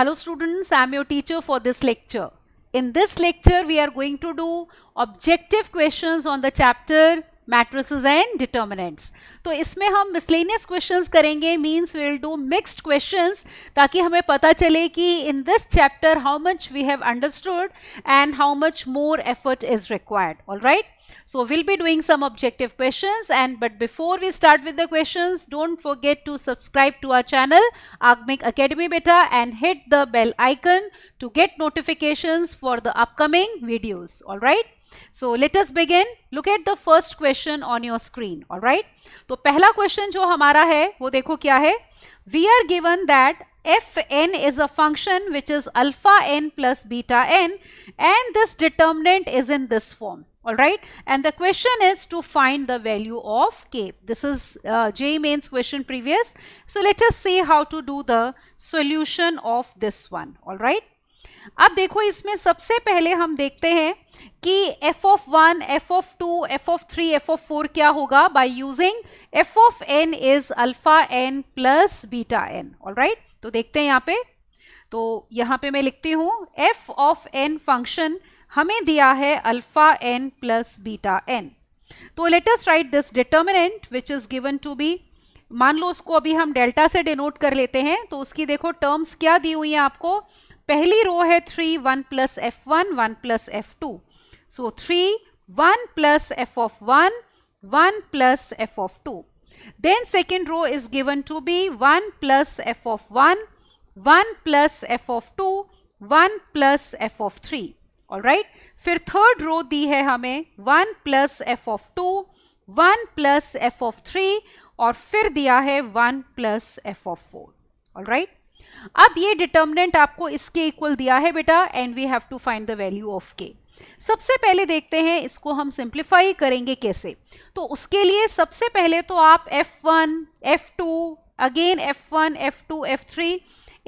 Hello students, I am your teacher for this lecture. In this lecture, we are going to do objective questions on the chapter matrices and determinants. तो इसमें हम miscellaneous questions करेंगे, means we will do mixed questions ताकि हमें पता चले कि in this chapter how much we have understood and how much more effort is required. All right. So we'll be doing some objective questions, but before we start with the questions, don't forget to subscribe to our channel Agmik Academy Beta and hit the bell icon to get notifications for the upcoming videos. All right. So let us begin. Look at the first question on your screen. All right. तो पहला question जो हमारा है वो देखो क्या है. We are given that fn is a function which is alpha n plus beta n and this determinant is in this form. All right, and the question is to find the value of k. This is JEE Mains question previous. So let us see how to do the solution of this one. All right. अब देखो इसमें सबसे पहले हम देखते हैं कि f of 1, f of 2, f of 3, f of 4 क्या होगा by using f of n is alpha n plus beta n. All right. तो देखते हैं यहाँ पे. तो यहाँ पे मैं लिखती हूँ f of n फंक्शन हमें दिया है alpha n plus beta n. तो let us write this determinant which is given to be, मान लो उसको अभी हम डेल्टा से डिनोट कर लेते हैं. तो उसकी देखो टर्म्स क्या दी हुई है आपको. पहली रो है 3 1 plus f1 1 plus f2. So 3 1 plus f of 1 1 plus f of 2. Then second row is given to be 1 plus f of 1 1 plus f of 2 1 plus f of 3. All right. फिर थर्ड रो दी है हमें 1 plus f of 2 1 plus f of 3 और फिर दिया है 1 plus f of 4. All right. अब ये डिटर्मिनेंट आपको इसके इक्वल दिया है बेटा and we have to find the value of k. सबसे पहले देखते हैं इसको हम सिंप्लीफाई करेंगे कैसे. तो उसके लिए सबसे पहले तो आप f1 f2 again f1 f2 f3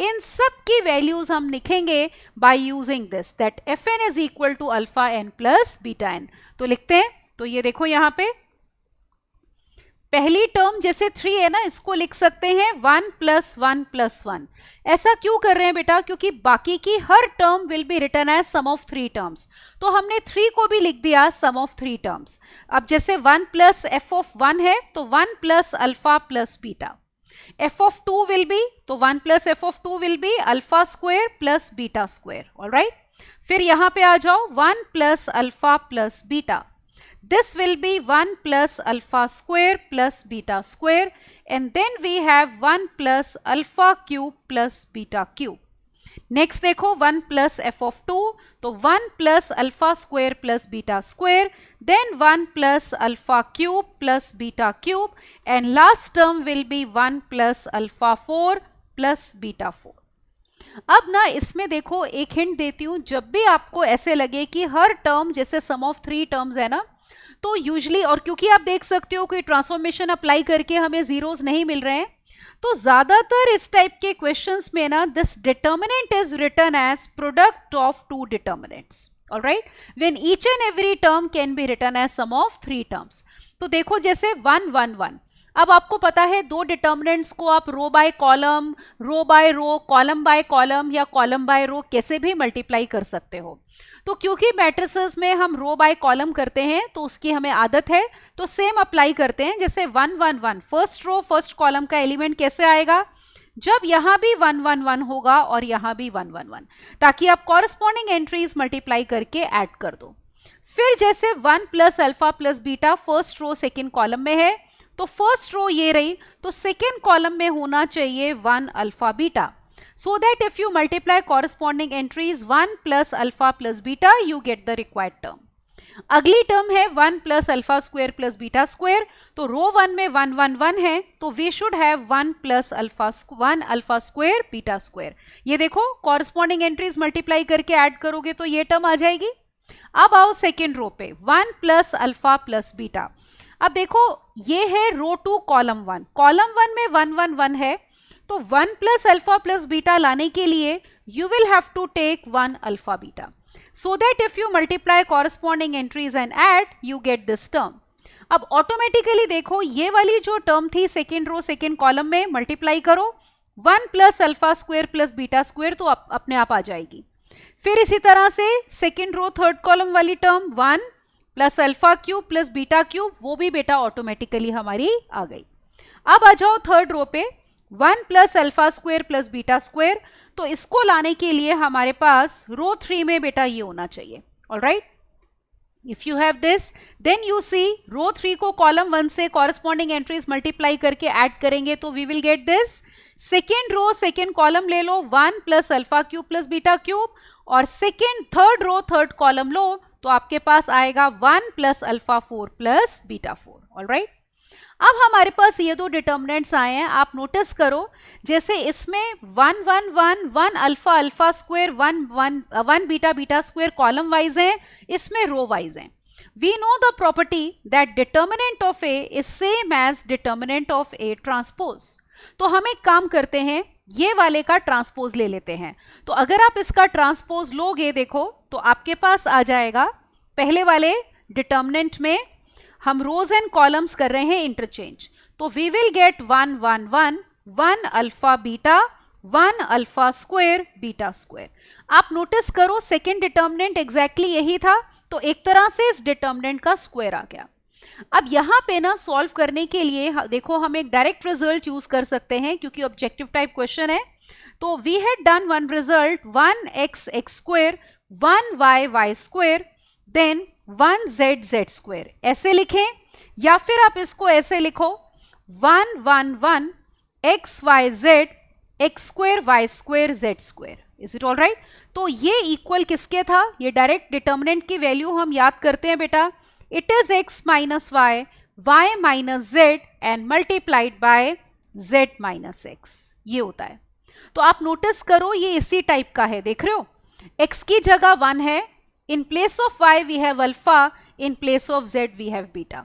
इन सब की वैल्यूज हम लिखेंगे by using this that fn is equal to alpha n plus beta n. तो लिखते हैं. तो ये देखो यहाँ पे पहली टर्म जैसे 3 है ना, इसको लिख सकते हैं 1 प्लस 1 प्लस 1. ऐसा क्यों कर रहे हैं बेटा, क्योंकि बाकी की हर term will be written as sum of 3 terms. तो हमने 3 को भी लिख दिया सम ऑफ 3 टर्म्स. अब जैसे 1 प्लस f ऑफ 1 है तो 1 plus alpha plus beta. f of 2 will be, तो 1 plus f of 2 will be alpha square plus beta square. All right. फिर यहाँ पे आ जाओ 1 plus alpha plus beta. This will be 1 plus alpha square plus beta square and then we have 1 plus alpha cube plus beta cube. Next देखो 1 plus f of 2, तो 1 plus alpha square plus beta square, then 1 plus alpha cube plus beta cube and last term will be 1 plus alpha 4 plus beta 4. अब ना इसमें देखो एक hint देती हूँ, जब भी आपको ऐसे लगे कि हर टर्म जैसे सम ऑफ 3 टर्म्स है ना, तो यूजली, और क्योंकि आप देख सकते हो कि ट्रांसफॉर्मेशन अप्लाई करके हमें जीरोस नहीं मिल रहे हैं, तो ज्यादातर इस टाइप के क्वेश्चंस में ना this determinant is written as product of 2 determinants. All right, when each and every term can be written as sum of 3 terms. तो देखो जैसे 1 1 1. अब आपको पता है 2 डिटर्मिनेंट्स को आप row by column, row by row, column by column या कॉलम बाय रो कैसे भी मल्टीप्लाई कर सकते हो. तो क्योंकि मैट्रिसेस में हम रो बाय कॉलम करते हैं तो उसकी हमें आदत है, तो सेम अप्लाई करते हैं. जैसे 1 1 1 फर्स्ट रो फर्स्ट कॉलम का एलिमेंट कैसे आएगा, जब यहां भी 1 1 1 होगा और यहां भी 1 1 1, ताकि आप कॉरस्पॉन्डिंग एंट्रीज मल्टीप्लाई करके ऐड कर दो. फिर जैसे 1 plus alpha plus beta first row second column में है, तो फर्स्ट रो ये रही, तो सेकेंड कॉलम में होना चाहिए 1 alpha beta. So that if you multiply corresponding entries 1 plus alpha plus beta, you get the required term. अगली टर्म है 1 plus alpha square plus beta square. तो रो 1 में 1 1 1 है, तो we should have 1 plus alpha 1 alpha square beta square. ये देखो corresponding entries multiply करके add करोगे तो ये टर्म आ जाएगी. अब आओ सेकेंड रो पे 1 plus alpha plus beta. अब देखो ये है रो 2 कॉलम 1. कॉलम 1 में 1 1 1 है, तो 1 प्लस अल्फा प्लस बीटा लाने के लिए you will have to take 1 alpha beta, so that if you multiply corresponding entries and add, you get this term. अब ऑटोमेटिकली देखो ये वाली जो टर्म थी सेकेंड रो सेकेंड कॉलम में मल्टीप्लाई करो, 1 plus alpha square plus beta square, तो अपने आप आ जाएगी। फिर इसी तरह से सेकेंड रो थर्ड कॉलम वाली term 1 plus alpha cube plus beta cube, वो भी बेटा ऑटोमेटिकली हमारी आ गई। अब आ जाओ थर्ड रो पे 1 plus alpha square plus beta square, तो इसको लाने के लिए हमारे पास रो 3 में बेटा ये होना चाहिए। Alright, if you have this then you see row 3 को कॉलम 1 से कॉरेस्पॉन्डिंग एंट्रीज मल्टीप्लाई करके ऐड करेंगे तो we will get this. Second row second column ले लो 1 plus alpha cube plus beta cube, और second third row third column लो तो आपके पास आएगा 1 plus alpha 4 plus beta 4। Alright, अब हमारे पास ये दो डिटर्मिनेंट्स आए हैं, आप नोटिस करो जैसे इसमें 1 1 1 1 alpha alpha square 1 1 1 beta beta square column wise है, इसमें रो वाइज है। We know the property that determinant of A is same as determinant of A transpose. तो हम एक काम करते हैं, ये वाले का ट्रांसपोज ले लेते हैं। तो अगर आप इसका ट्रांसपोज लोगे देखो तो आपके पास आ जाएगा, पहले वाले डिटर्मिनेंट में हम रोज एंड कॉलम्स कर रहे हैं इंटरचेंज, तो we will get 1 1 1 1 alpha beta 1 alpha square beta square. आप नोटिस करो सेकेंड डिटर्मिनेंट एग्जैक्टली यही था, तो एक तरह से इस डिटर्मिनेंट का स्क्वायर आ गया। अब यहां पे ना सॉल्व करने के लिए देखो हम एक डायरेक्ट रिजल्ट यूज कर सकते हैं क्योंकि ऑब्जेक्टिव टाइप क्वेश्चन है। तो we had done one result 1x x square 1y y square then 1z z square, ऐसे लिखें, या फिर आप इसको ऐसे लिखो 1 1 1 x y z x square y square z square. Is it all right? तो ये इक्वल किसके था? ये डायरेक्ट डिटर्मिनेंट की वैल्यू हम याद करते हैं बेटा, it is x minus y y minus z and multiplied by z minus x, ये होता है। तो आप नोटिस करो ये इसी टाइप का है, देख रहे हो, x की जगह 1 है, in place of y we have alpha, in place of z we have beta.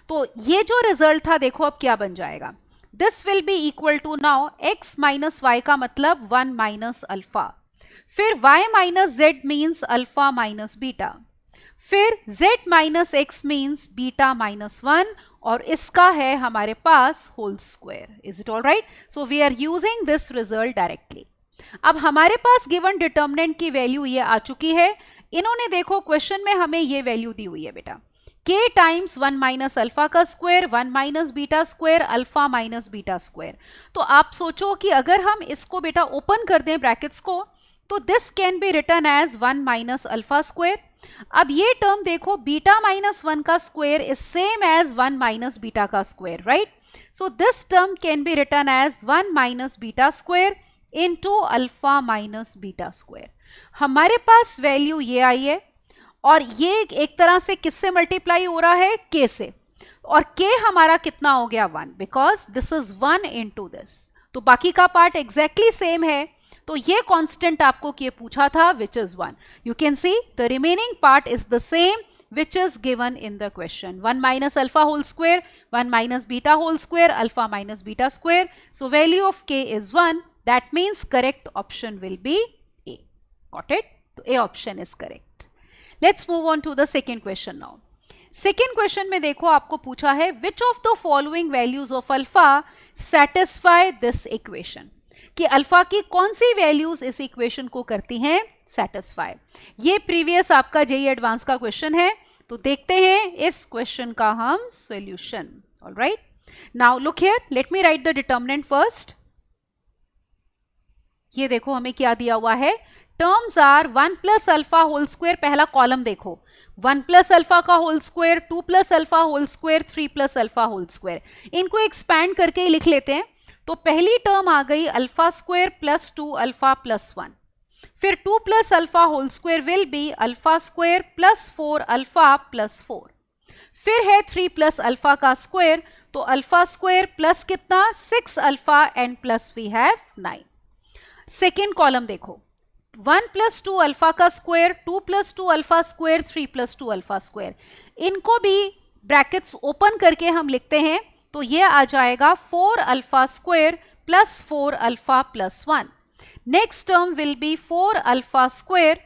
तो ये जो रिजल्ट था देखो अब क्या बन जाएगा, this will be equal to now x minus y का मतलब 1 माइनस अल्फा, फिर y minus z means alpha minus beta, फिर z minus x means beta minus 1, और इसका है हमारे पास whole square. Is it all right? So we are using this result directly. अब हमारे पास गिवन डिटर्मिनेंट की वैल्यू ये आ चुकी है। इन्होंने देखो क्वेश्चन में हमें ये वैल्यू दी हुई है बेटा, k टाइम्स 1 माइनस अल्फा का square 1 minus beta square alpha minus beta square. तो आप सोचो कि अगर हम इसको बेटा ओपन कर दें ब्रैकेट्स को, तो this can be written as 1 minus alpha square. अब ये टर्म देखो बीटा माइनस 1 का square is same as 1 minus beta का square, right? So this term can be written as 1 minus beta square into alpha minus beta square. हमारे पास value ये आई है, और ये एक तरह से किससे मल्टीप्लाई हो रहा है? k से, और k हमारा कितना हो गया? 1, because this is 1 into this. तो बाकी का पार्ट एग्जैक्टली सेम है, तो ये कांस्टेंट आपको ये पूछा था which is 1। You can see the remaining part is the same which is given in the question, 1 minus alpha whole square 1 minus beta whole square alpha minus beta square. So value of k is 1, that means correct option will be A. Got it? So A option is correct. Let's move on to the second question now. Second question में देखो आपको पूछा है which of the following values of alpha satisfy this equation, कि alpha की कौन सी values इस equation को करती हैं सेटिस्फाई। ये प्रीवियस आपका जेईई एडवांस का क्वेश्चन है, तो देखते हैं इस क्वेश्चन का हम solution. All right, now look here, let me write the determinant first. ये देखो हमें क्या दिया हुआ है, terms are 1 plus alpha whole square, पहला कॉलम देखो 1 प्लस अल्फा का whole square 2 plus alpha whole square 3 plus alpha whole square. इनको एक्सपैंड करके ही लिख लेते हैं। तो पहली टर्म आ गई alpha square plus 2 alpha plus 1, फिर 2 plus alpha whole square will be alpha square plus 4 alpha plus 4, फिर है 3 प्लस अल्फा का स्क्वायर, तो अल्फा स्क्वायर प्लस कितना 6 alpha and plus we have 9। Second column देखो 1 प्लस 2 अल्फा का square 2 plus 2 alpha square 3 plus 2 alpha square, इनको भी brackets open करके हम लिखते हैं, तो ये आ जाएगा 4 alpha square plus 4 alpha plus 1। Next term will be 4 alpha square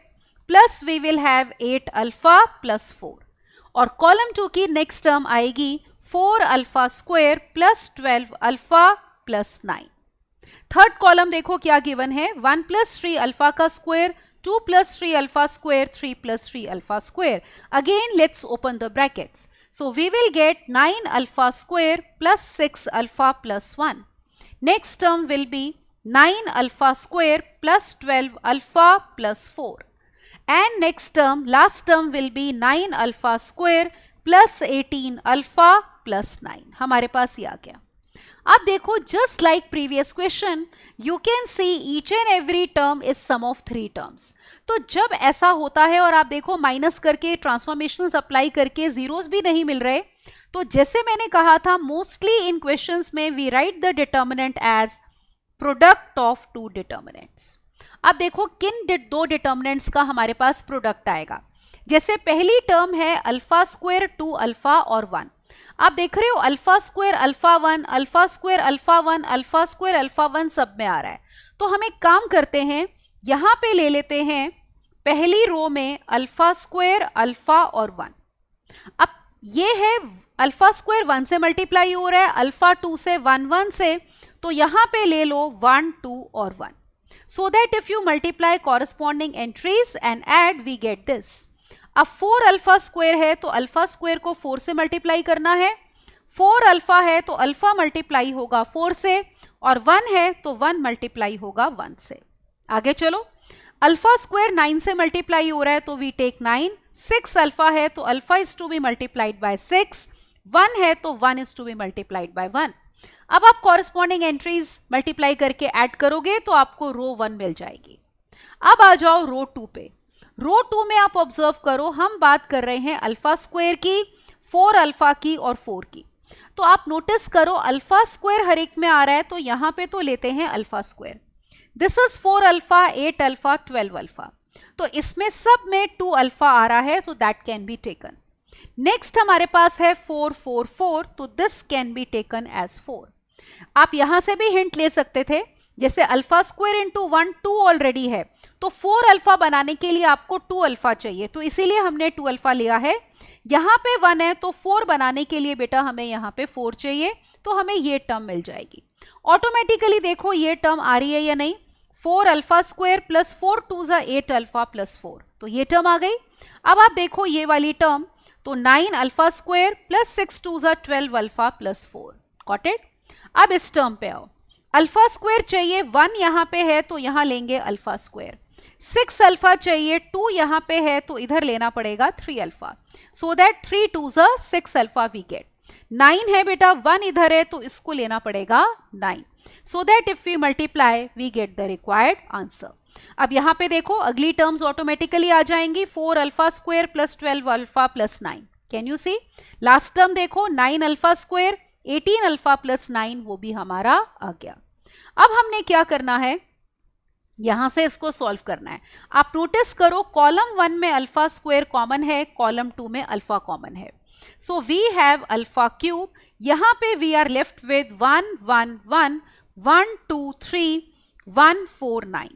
plus we will have 8 alpha plus 4, और कॉलम 2 की नेक्स्ट टर्म आएगी 4 alpha square plus 12 alpha plus 9। Third column देखो क्या गिवन है, 1 प्लस 3 अल्फा का square, 2 plus 3 alpha square, 3 plus 3 alpha square. Again let's open the brackets. So we will get 9 alpha square plus 6 alpha plus 1. Next term will be 9 alpha square plus 12 alpha plus 4. And next term, last term will be 9 alpha square plus 18 alpha plus 9. हमारे पास ये आ गया. अब देखो, just like previous question, you can see each and every term is sum of 3 terms. तो जब ऐसा होता है और आप देखो माइनस करके ट्रांसफॉर्मेशंस अप्लाई करके जीरोस भी नहीं मिल रहे, तो जैसे मैंने कहा था मोस्टली इन क्वेश्चंस में we write the determinant as product of two determinants. अब देखो किन दो डिटर्मिनेंट्स का हमारे पास प्रोडक्ट आएगा. जैसे पहली टर्म है अल्फा स्क्वायर 2 अल्फा और 1. आप देख रहे हो alpha square alpha 1, alpha square alpha 1, alpha square alpha 1 सब में आ रहा है. तो हम एक काम करते हैं, यहां पे ले लेते हैं पहली रो में अल्फा स्क्वायर अल्फा और 1. अब ये है अल्फा स्क्वायर 1 से मल्टीप्लाई हो रहा है, अल्फा 2 से 1 1 से, तो यहां पे ले लो 1 2 और 1. So that if you multiply corresponding entries and add, we get this. अब 4 अल्फा स्क्वायर है तो अल्फा स्क्वायर को 4 से मल्टीप्लाई करना है. 4 अल्फा है तो अल्फा मल्टीप्लाई होगा 4 से, और 1 है तो 1 मल्टीप्लाई होगा 1 से. आगे चलो, अल्फा स्क्वायर 9 से मल्टीप्लाई हो रहा है तो वी टेक 9. 6 अल्फा है तो alpha is to be multiplied by 6. 1 है तो 1 is to be multiplied by 1. अब आप कॉरेस्पॉन्डिंग एंट्रीज मल्टीप्लाई करके ऐड करोगे तो आपको रो 1 मिल जाएगी. अब आ जाओ रो 2 पे. रो 2 में आप ऑब्जर्व करो, हम बात कर रहे हैं अल्फा स्क्वायर की, 4 अल्फा की और 4 की. तो आप नोटिस करो अल्फा स्क्वायर हर एक में आ रहा है, तो यहां पे तो लेते हैं alpha square. This is 4 alpha, 8 alpha, 12 alpha. तो इसमें सब में 2 अल्फा आ रहा है, तो that can be taken. Next हमारे पास है 4 4 4, तो this can be taken as 4. आप यहां से भी हिंट ले सकते थे, जैसे अल्फा स्क्वायर इंटू 1 2 ऑलरेडी है, तो 4 अल्फा बनाने के लिए आपको 2 अल्फा चाहिए, तो इसीलिए हमने 2 अल्फा लिया है. यहां पे 1 है तो 4 बनाने के लिए बेटा हमें यहां पे 4 चाहिए, तो हमें ये टर्म मिल जाएगी. ऑटोमेटिकली देखो ये टर्म आ रही है या नहीं, 4 अल्फा स्क्वायर प्लस 4 2 जा 8 अल्फा प्लस 4, तो ये टर्म आ गई. अब आप देखो ये वाली टर्म, तो 9 अल्फा स्क्वायर प्लस 6 2 जा 12 अल्फा प्लस 4. Got it. अब इस टर्म पे आओ, अल्फा स्क्वायर चाहिए, 1 यहां पे है तो यहां लेंगे अल्फा स्क्वायर. 6 अल्फा चाहिए, 2 यहां पे है तो इधर लेना पड़ेगा 3 अल्फा. सो दैट 3 2 जा 6 अल्फा वी गेट. 9 है बेटा, 1 इधर है तो इसको लेना पड़ेगा 9. So that if we multiply we get the required answer. अब यहां पे देखो अगली टर्म्स ऑटोमेटिकली आ जाएंगी, 4 alpha square plus 12 alpha plus 9. Can you see, last term देखो 9 अल्फा स्क्वायर 18 अल्फा प्लस 9, वो भी हमारा आ गया. अब हमने क्या करना है, यहां से इसको सॉल्व करना है. आप नोटिस करो कॉलम 1 में अल्फा स्क्वायर कॉमन है, कॉलम 2 में अल्फा कॉमन है. So we have alpha cube. यहां पे we are left with 1 1 1 1 2 3 1 4 9.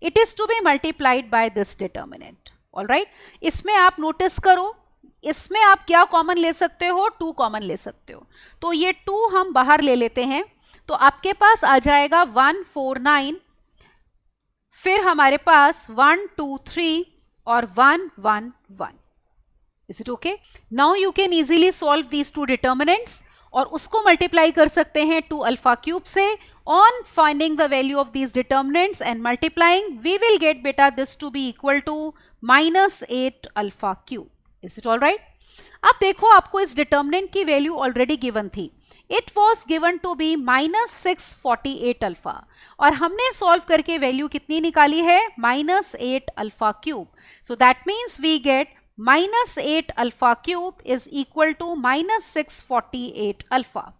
It is to be multiplied by this determinant. All right, इसमें आप नोटिस करो, इसमें आप क्या कॉमन ले सकते हो, 2 कॉमन ले सकते हो, तो ये 2 हम बाहर ले लेते हैं, तो आपके पास आ जाएगा 1 4 9, फिर हमारे पास 1 2 3 और 1 1 1. Is it okay. Now you can easily solve these 2 determinants, और उसको मल्टीप्लाई कर सकते हैं 2 अल्फा क्यूब से. On finding the value of these determinants and multiplying, we will get beta this to be equal to minus 8 alpha cube. Is it all right? अब देखो आपको इस डिटर्मिनेंट की वैल्यू ऑलरेडी गिवन थी. It was given to be minus 648 alpha, और हमने solve करके value कितनी निकाली है, minus 8 alpha cube. So that means we get minus 8 alpha cube is equal to minus 648 alpha.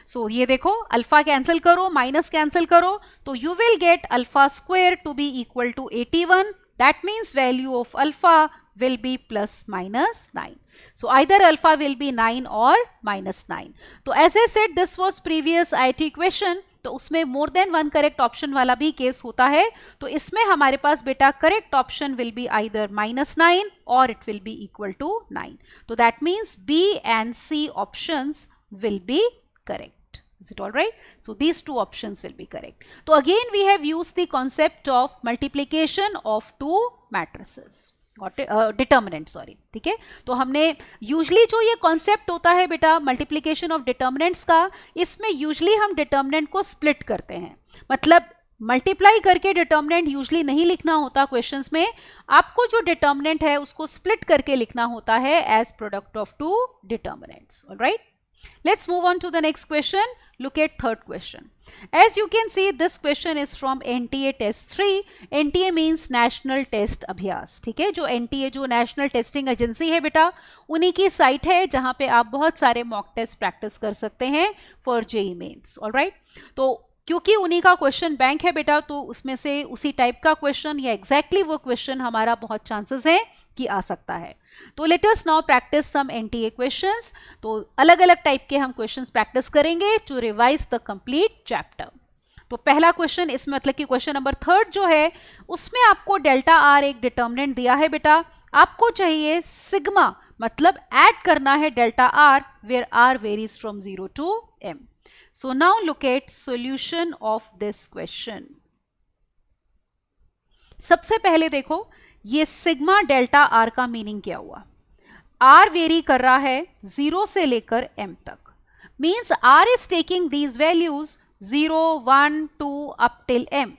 So ये देखो अल्फा कैंसिल करो, माइनस कैंसिल करो, तो you will get alpha square to be equal to 81. That means value of alpha will be plus minus 9. So either alpha will be 9 or minus 9. तो as I said, this was previous IIT question. तो उसमें more than one correct option वाला भी case होता है. तो इसमें हमारे पास बेटा correct option will be either minus 9 or it will be equal to 9. तो that means B and C options will be correct. Is it all right? So these two options will be correct. So again we have used the concept of multiplication of two matrices. Determinant, sorry, ठीक है. तो हमने usually जो ये concept होता है बेटा multiplication of determinants का, इसमें यूजली हम डिटर्मिनेंट को स्प्लिट करते हैं. मतलब मल्टीप्लाई करके डिटर्मिनेंट यूजली नहीं लिखना होता क्वेश्चंस में, आपको जो डिटर्मिनेंट है उसको स्प्लिट करके लिखना होता है as product of two determinants. All right, let's move on to the next question. Look at third question. As you can see, this question is from NTA test 3. NTA means National Test Abhyas. ठीक है, जो NTA जो national testing agency है बेटा, उन्हीं की site है जहां पे आप बहुत सारे मॉक टेस्ट प्रैक्टिस कर सकते हैं फॉर जेईई मेंस. ऑलराइट, तो क्योंकि उन्हीं का क्वेश्चन बैंक है बेटा, तो उसमें से उसी टाइप का क्वेश्चन या एग्जैक्टली वो क्वेश्चन हमारा बहुत चांसेस है कि आ सकता है. तो let us now practice some NTA questions. तो अलग अलग टाइप के हम क्वेश्चंस प्रैक्टिस करेंगे to revise the complete chapter. तो पहला क्वेश्चन, इसमें मतलब कि क्वेश्चन नंबर 3 जो है उसमें आपको डेल्टा आर एक डिटर्मिनेंट दिया है बेटा. आपको चाहिए सिग्मा, मतलब ऐड करना है delta r where r varies from 0 to m. So now look at solution of this question. सबसे पहले देखो ये सिग्मा डेल्टा आर का मीनिंग क्या हुआ. आर वेरी कर रहा है 0 से लेकर m तक, means r is taking these values 0, 1, 2 up till m.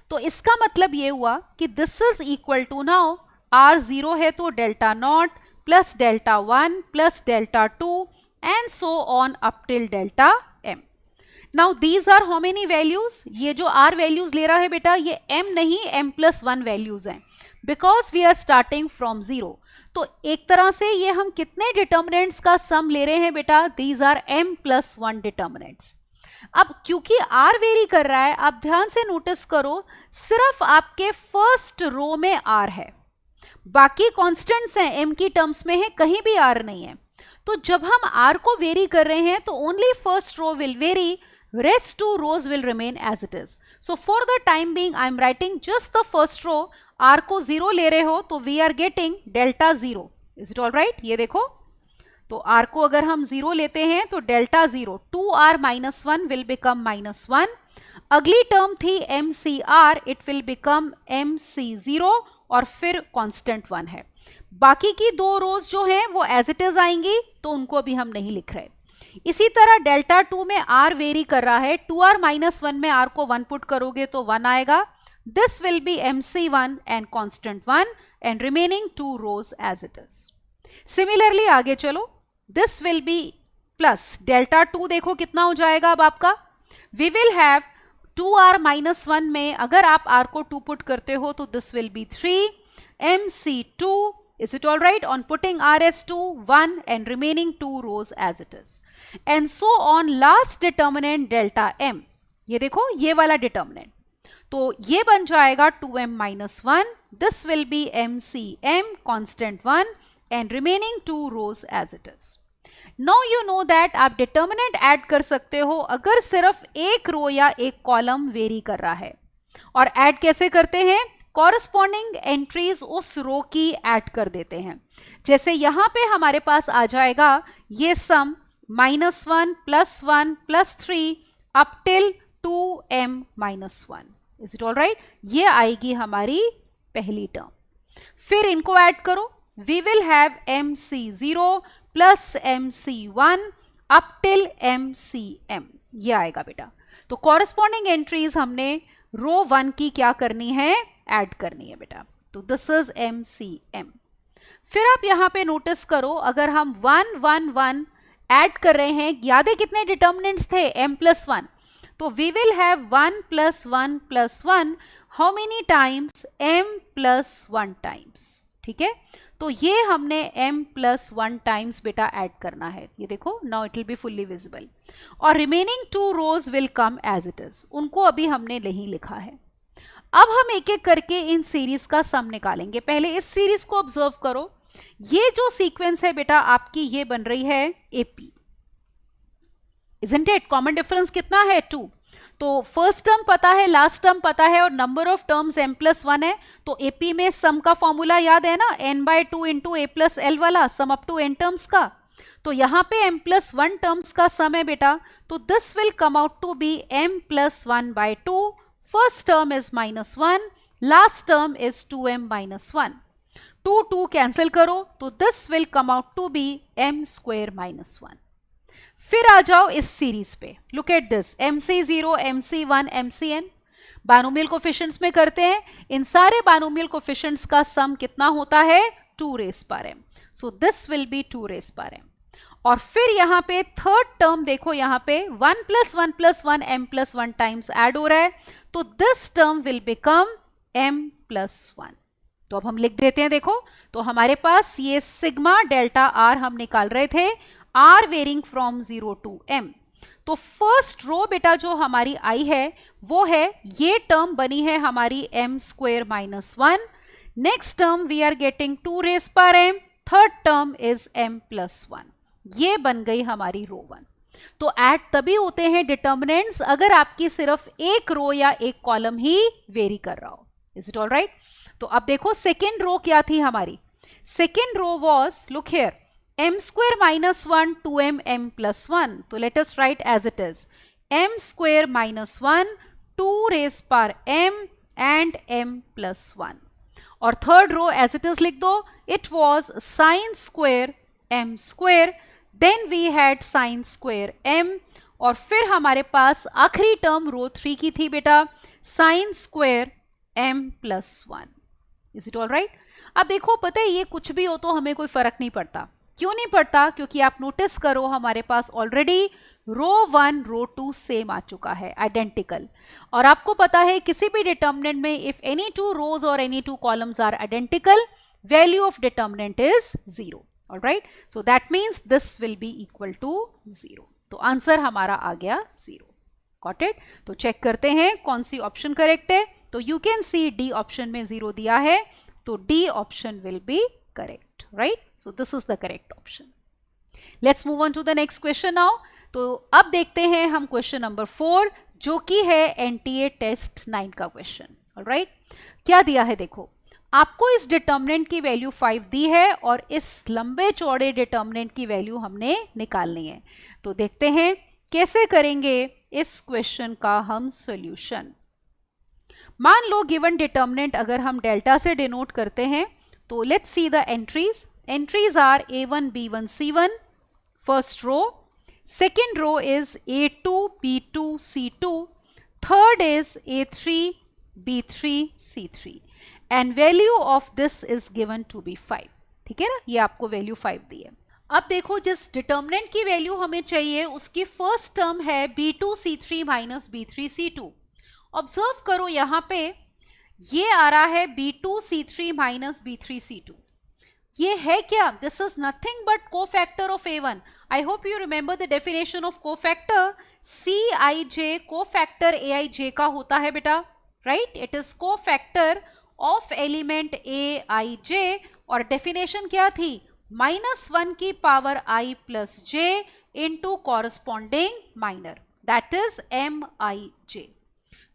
तो इसका मतलब ये हुआ कि this is equal to, now r 0 है तो डेल्टा नॉट प्लस डेल्टा 1 प्लस delta 2 and so on up till delta m. Now these are how many values. ये जो आर वैल्यूज ले रहा है बेटा ये m नहीं m+1 वैल्यूज हैं, because we are starting from 0. तो एक तरह से ये हम कितने डिटर्मिनेंट्स का सम ले रहे हैं बेटा, दीज आर m+1 डिटर्मिनेंट्स. अब क्योंकि r वेरी कर रहा है, आप ध्यान से नोटिस करो सिर्फ आपके फर्स्ट रो में r है, बाकी कॉन्स्टेंट्स हैं m की टर्म्स में है, कहीं भी r नहीं है. तो जब हम r को वेरी कर रहे हैं तो only first row will vary, rest 2 rows will remain as it is. So for the time being I am writing just the first row. r को 0 ले रहे हो तो we are getting delta 0. Is it all right? ये देखो, तो r को अगर हम 0 लेते हैं तो delta 0, 2r minus 1 will become -1. अगली टर्म थी mcr, it will become mc0 और फिर कांस्टेंट 1 है. बाकी की 2 रोज जो हैं वो एज इट इज आएंगी, तो उनको भी हम नहीं लिख रहे. इसी तरह डेल्टा 2 में r वेरी कर रहा है, 2r - 1 में r को 1 पुट करोगे तो 1 आएगा. This will be mc1 and constant 1 and remaining 2 rows as it is. Similarly आगे चलो, this will be plus delta 2, देखो कितना हो जाएगा अब आपका. वी विल हैव 2r - 1 में अगर आप r को 2 पुट करते हो तो this will B 3 mc2. Is it all right? On putting r as 2, 1 and remaining 2 rows as it is. And so on, last determinant delta m. ये देखो ये वाला determinant. तो ये बन जाएगा 2m - 1. This will be mcm constant 1 and remaining 2 rows as it is. Now you know that आप determinant add कर सकते हो अगर सिर्फ एक रो या एक कॉलम वेरी कर रहा है. और add कैसे करते हैं, कॉरस्पॉन्डिंग एंट्रीज उस रो की ऐड कर देते हैं. जैसे यहां पे हमारे पास आ जाएगा ये sum -1 +1 +3 up till 2m - 1. Is it all right? ये आएगी हमारी पहली टर्म. फिर इनको ऐड करो, we will have mc0 plus mc1 up till mcm. ये आएगा बेटा. तो कॉरस्पॉन्डिंग एंट्रीज हमने रो 1 की क्या करनी है, ऐड करनी है बेटा. तो दिस इज mcm. फिर आप यहां पे नोटिस करो, अगर हम 1 1 1 ऐड कर रहे हैं, याद है कितने डिटर्मिनेंट्स थे, m+1. तो we will have 1 + 1 + 1 how many times, m+1 times. ठीक है, तो ये हमने m+1 टाइम्स बेटा ऐड करना है. ये देखो, now it will be fully visible. और remaining 2 rows will come as it is. उनको अभी हमने नहीं लिखा है. अब हम एक एक करके इन सीरीज का सम निकालेंगे. पहले इस सीरीज को ऑब्जर्व करो. ये जो सीक्वेंस है बेटा आपकी, ये बन रही है AP. Isn't it? Common difference कितना है, 2. तो फर्स्ट टर्म पता है, लास्ट टर्म पता है और नंबर ऑफ टर्म्स m+1 है, तो एपी में सम का फॉर्मूला याद है ना, n/2 इंटू a+l वाला, sum up to n terms का। तो यहाँ पे m+1 टर्म्स का सम है बेटा, तो this will come out to be m+1/2। First term is -1, last term is 2m-1। 2 cancel करो, तो this will come out to be m²-1। फिर आ जाओ इस सीरीज पे, look at this, mc0, mc1, mcn binomial coefficients में करते हैं। इन सारे बाइनोमियल कोफिशिएंट्स का सम कितना होता है, 2m। So this will B 2m। और फिर यहाँ पे थर्ड टर्म देखो, यहाँ पे 1 + 1 + 1 m+1 टाइम्स ऐड हो रहा है, तो this term will become m+1। तो अब हम लिख देते हैं, देखो तो हमारे पास ये सिग्मा डेल्टा आर हम निकाल रहे थे, are varying from 0 to m। तो फर्स्ट रो बेटा जो हमारी आई है वो है, ये टर्म बनी है हमारी m²-1। Next term we are getting 2m, third term is m+1। ये बन गई हमारी रो 1। तो ऐड तभी होते हैं डिटर्मिनेंट्स अगर आपकी सिर्फ एक रो या एक कॉलम ही वेरी कर रहा हो। Is it all right? तो अब देखो सेकेंड रो क्या थी हमारी, second row was, look here, m²-1 2m m+1। तो let us write as it is, m²-1 2m and m+1। और third row as it is लिख दो, it was sin² m², then we had sin² m, और फिर हमारे पास आखिरी term रो 3 की थी बेटा, sin² m+1। Is it all right? अब देखो पता है ये कुछ भी हो तो हमें कोई फर्क नहीं पड़ता। क्यों नहीं पड़ता? क्योंकि आप नोटिस करो हमारे पास ऑलरेडी रो 1 रो 2 सेम आ चुका है, आइडेंटिकल। और आपको पता है किसी भी डिटर्मिनेंट में इफ एनी 2 रोज और any 2 columns are identical, value of determinant is 0। All right, so that means this will be equal to 0। तो आंसर हमारा आ गया 0। Got it? तो चेक करते हैं कौन सी ऑप्शन करेक्ट है। तो you can see D option में 0 दिया है, तो D option will be correct, right? So this is the correct option. Let's move on to the next question now. तो अब देखते हैं हम क्वेश्चन नंबर 4, जो कि है एनटीए टेस्ट 9 का क्वेश्चन। ऑलराइट, क्या दिया है देखो, आपको इस डिटर्मिनेंट की वैल्यू 5 दी है और इस लंबे चौड़े डिटर्मिनेंट की वैल्यू हमने निकालनी है। तो देखते हैं कैसे करेंगे इस क्वेश्चन का हम सॉल्यूशन। मान लो गिवन डिटर्मिनेंट अगर हम डेल्टा से डिनोट करते हैं, तो let's see the entries. Entries are a1 b1 c1 first row, second row is a2 b2 c2, third is a3 b3 c3 and value of this is given to be 5। ठीक है ना, ये आपको value 5 दी है। अब देखो जिस determinant की वैल्यू हमें चाहिए उसकी फर्स्ट टर्म है b2 c3 minus b3 c2। Observe करो यहाँ पे ये आ रहा है b2 c3 minus b3 c2। ये है क्या? This is nothing but cofactor of a1। I hope you remember the definition of cofactor. cij cofactor aij का होता है बेटा, right? It is cofactor of element aij। और डेफिनेशन क्या थी? -1 की power i plus j into corresponding minor, that is mij।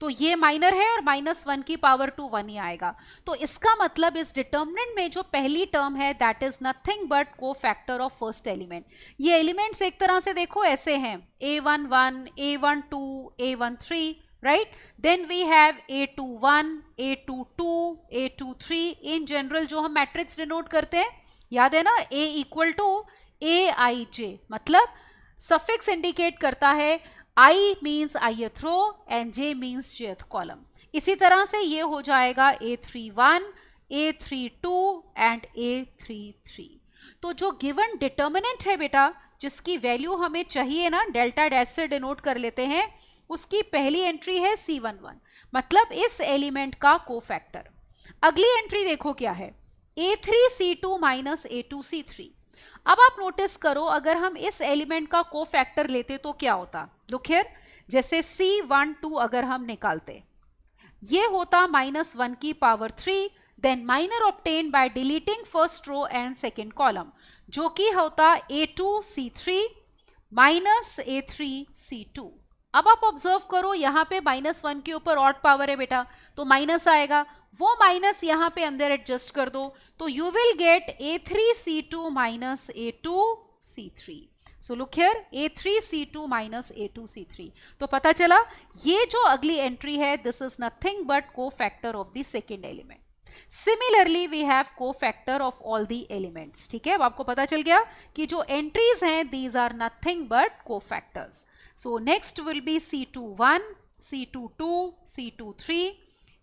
तो ये माइनर है और -1 की पावर 2 1 ही आएगा। तो इसका मतलब इस डिटर्मिनेंट में जो पहली टर्म है that is nothing but cofactor of first element. ये एलिमेंट्स एक तरह से देखो ऐसे हैं, a11, a12, a13, right? Then we have a21, a22, a23। In general जो हम मैट्रिक्स डिनोट करते हैं, याद है ना, a इक्वल टू aij, मतलब सफिक्स इंडिकेट करता है I means ith row and j means jth column। इसी तरह से ये हो जाएगा a31, a32 and a33। तो जो गिवन डिटर्मिनेंट है बेटा, जिसकी वैल्यू हमें चाहिए ना, डेल्टा डैश से डिनोट कर लेते हैं, उसकी पहली एंट्री है c11, मतलब इस एलिमेंट का कोफैक्टर। अगली एंट्री देखो क्या है, a3c2 माइनस a2c3। अब आप नोटिस करो अगर हम इस एलिमेंट का कोफैक्टर लेते तो क्या होता? लुक हियर, जैसे c12 अगर हम निकालते, ये होता -1 की power 3, then minor obtain by deleting first row and second column, जो कि होता a2 c3 minus a3 c2। अब आप ऑब्जर्व करो यहाँ पे -1 के ऊपर ऑड पावर है बेटा, तो माइनस आएगा, वो माइनस यहाँ पे अंदर एडजस्ट कर दो, तो you will get A3C2 minus A2C3. So look here, A3C2 minus A2C3. तो पता चला ये जो अगली एंट्री है, this is nothing but cofactor of the second element. Similarly we have cofactor of all the elements. ठीक है, अब आपको पता चल गया कि जो एंट्रीज हैं these are nothing but cofactors. So next will be C21, C22, C23,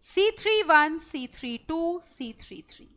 C31, C32, C33.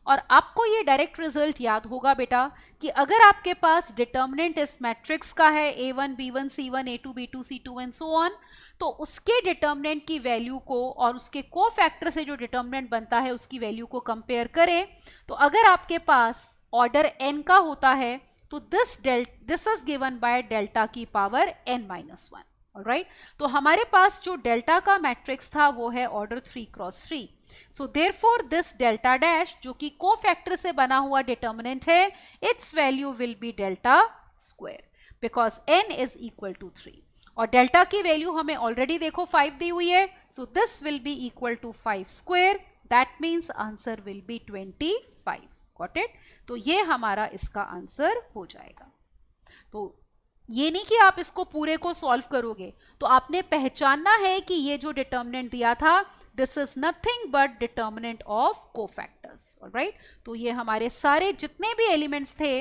और आपको ये डायरेक्ट रिजल्ट याद होगा बेटा कि अगर आपके पास डिटर्मिनेंट इस मैट्रिक्स का है A1, B1, C1, A2, B2, C2 and so on, तो उसके डिटर्मिनेंट की वैल्यू को और उसके कोफैक्टर से जो डिटर्मिनेंट बनता है उसकी वैल्यू को कंपेयर करें, तो अगर आपके पास ऑर्डर n का होता है तो this is given by delta की पावर n-1. ऑलराइट, तो हमारे पास जो डेल्टा का मैट्रिक्स था वो है order 3x3. So therefore this delta dash जो कि कोफैक्टर से बना हुआ डिटर्मिनेंट है, its value will be delta square because n is equal to 3. और डेल्टा की वैल्यू हमें ऑलरेडी देखो 5 दी हुई है, so this will be equal to 5 square. That means answer will be 25. Got it? तो ये हमारा इसका आंसर हो जाएगा. तो ये नहीं कि आप इसको पूरे को सॉल्व करोगे, तो आपने पहचानना है कि ये जो डिटर्मिनेंट दिया था this is nothing but determinant of cofactors. Alright, तो ये हमारे सारे जितने भी एलिमेंट्स थे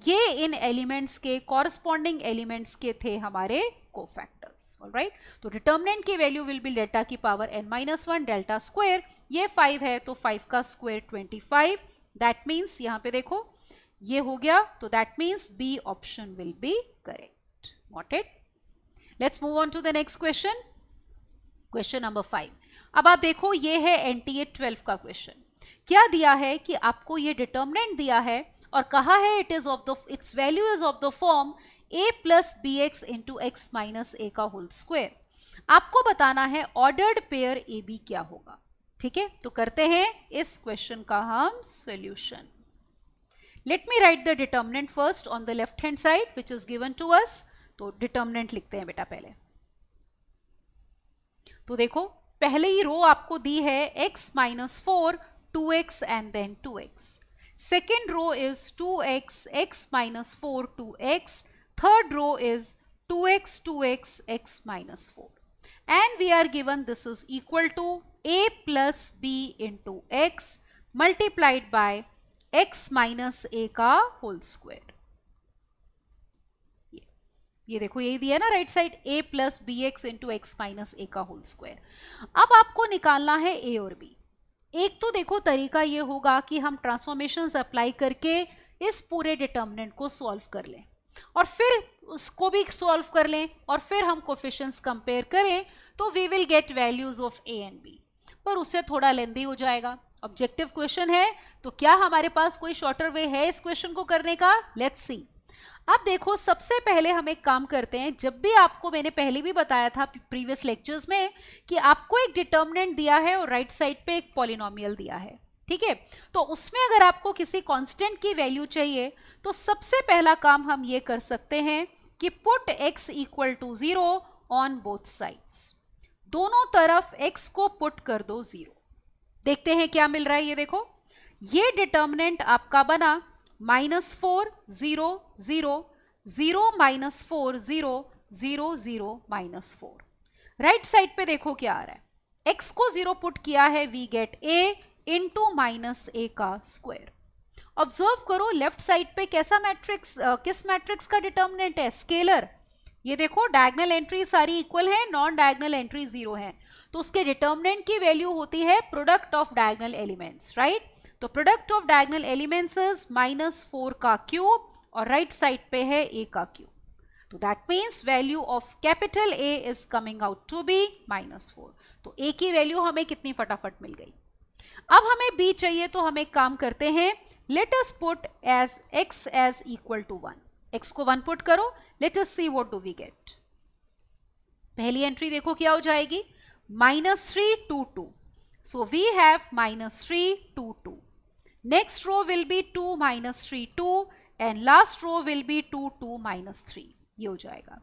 ये इन एलिमेंट्स के कॉरस्पॉन्डिंग एलिमेंट्स के थे हमारे कोफैक्टर्स. ऑलराइट, तो डिटर्मिनेंट की वैल्यू विल बी डेल्टा की पावर n-1 डेल्टा स्क्वायर. ये 5 है तो 5 का स्क्वायर 25. दैट मीन्स यहाँ पे देखो ये हो गया, तो that means B option will be correct. Got it? Let's move on to the next question. Question number 5. अब आप देखो ये है NTA 12 का क्वेश्चन. क्या दिया है कि आपको ये डिटर्मिनेंट दिया है और कहा है its value is of the form a plus bx into x minus a का होल स्क्वायर. आपको बताना है ऑर्डर्ड पेयर AB क्या होगा. ठीक है, तो करते हैं इस क्वेश्चन का हम solution. Let me write the determinant first on the left hand side which is given to us. तो determinant लिखते हैं बेटा पहले. तो देखो पहले ही रो आपको दी है x minus 4, 2x and then 2x. Second row is 2x, x minus 4, 2x. Third row is 2x, 2x, x minus 4. And we are given this is equal to a plus b into x multiplied by x minus a का whole square. ये देखो यही दिया ना right side, a plus b x into x minus a का whole square. अब आपको निकालना है a और b. एक तो देखो तरीका ये होगा कि हम ट्रांसफॉर्मेशंस अप्लाई करके इस पूरे डिटर्मिनेंट को सॉल्व कर लें और फिर उसको भी सॉल्व कर लें और फिर हम कोफिशिएंट्स कंपेयर करें, तो we will get values of a and b. पर उससे थोड़ा लेंदी हो जाएगा. ऑब्जेक्टिव क्वेश्चन है, तो क्या हमारे पास कोई शॉर्टर वे है इस क्वेश्चन को करने का? Let's see. अब देखो सबसे पहले हम एक काम करते हैं. जब भी आपको, मैंने पहले भी बताया था प्रीवियस लेक्चर्स में कि आपको एक डिटर्मिनेंट दिया है और राइट साइड पे एक पॉलिनोमियल दिया है. ठीक है, तो उसमें अगर आपको किसी कांस्टेंट की वैल्यू चाहिए तो सबसे पहला काम हम ये कर सकते हैं कि put x equal to 0 on both sides. दोनों तरफ x को पुट कर दो 0. देखते हैं क्या मिल रहा है. ये देखो ये डिटर्मिनेंट आपका बना -4 0 0 0 -4 0 0 0 -4. राइट साइड पे देखो क्या आ रहा है. x को 0 पुट किया है, we get a into minus a का स्क्वायर. ऑब्जर्व करो लेफ्ट साइड पे कैसा मैट्रिक्स, किस मैट्रिक्स का डिटर्मिनेंट है? स्केलर. ये देखो डायगोनल एंट्री सारी इक्वल है, नॉन डायगोनल एंट्री 0 है, तो उसके डिटर्मिनेंट की वैल्यू होती है product of diagonal elements. Right, तो product of diagonal elements is -4 का क्यूब और राइट साइड पे है a का क्यूब. तो that means value of capital A is coming out to be -4. तो a की वैल्यू हमें कितनी फटाफट मिल गई. अब हमें b चाहिए, तो हम एक काम करते हैं, let us put as x as equal to 1. x को 1 पुट करो, let us see what do we get. पहली एंट्री देखो क्या हो जाएगी, -3 2 2. So we have -3 2 2. Next row will be 2 -3 2 and last row will be 2 2 -3. ये हो जाएगा.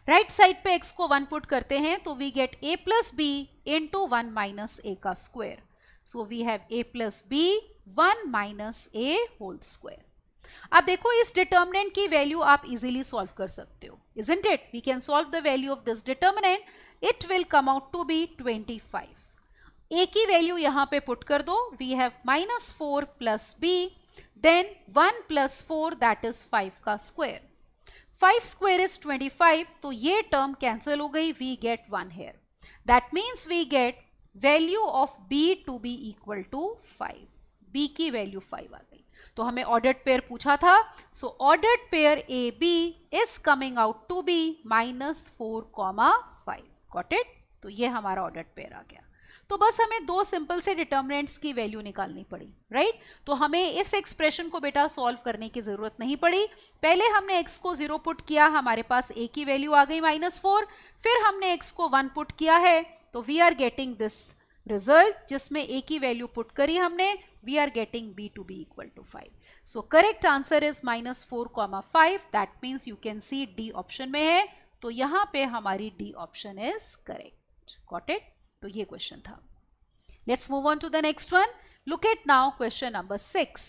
राइट साइड पे x को 1 पुट करते हैं तो we get a plus b into 1 minus a का square. So we have a plus b 1 minus a whole square. अब देखो इस डिटर्मिनेंट की वैल्यू आप इजीली सॉल्व कर सकते हो, isn't it? We can solve the value of this determinant. It will come out to be 25. a की value यहाँ पे पुट कर दो. We have minus 4 plus b, then 1 plus 4 that is 5 का स्क्वायर. 5 square is 25, तो ये term cancel हो गई. We get 1 here. That means we get value of b to be equal to 5. b की वैल्यू 5 आ गई. तो हमें ऑर्डर्ड पेयर पूछा था. So ordered pair A B is coming out to be -4, 5. Got it? तो ये हमारा ऑर्डर्ड पेयर आ गया. तो बस हमें दो सिंपल से डिटर्मिनेंट्स की वैल्यू निकालनी पड़ी, राइट? तो हमें इस एक्सप्रेशन को बेटा सॉल्व करने की जरूरत नहीं पड़ी. पहले हमने x को 0 पुट किया, हमारे पास a की वैल्यू आ गई -4. फिर हमने x को 1 पुट किया है, तो we are getting this result जिसमें a की वैल्यू पुट करी हमने. We are getting b to be equal to 5. So correct answer is -4, 5. That means you can see D option में है. तो यहाँ पे हमारी D option is correct. Got it? तो ये क्वेश्चन था. Let's move on to the next one. Look at now question number 6.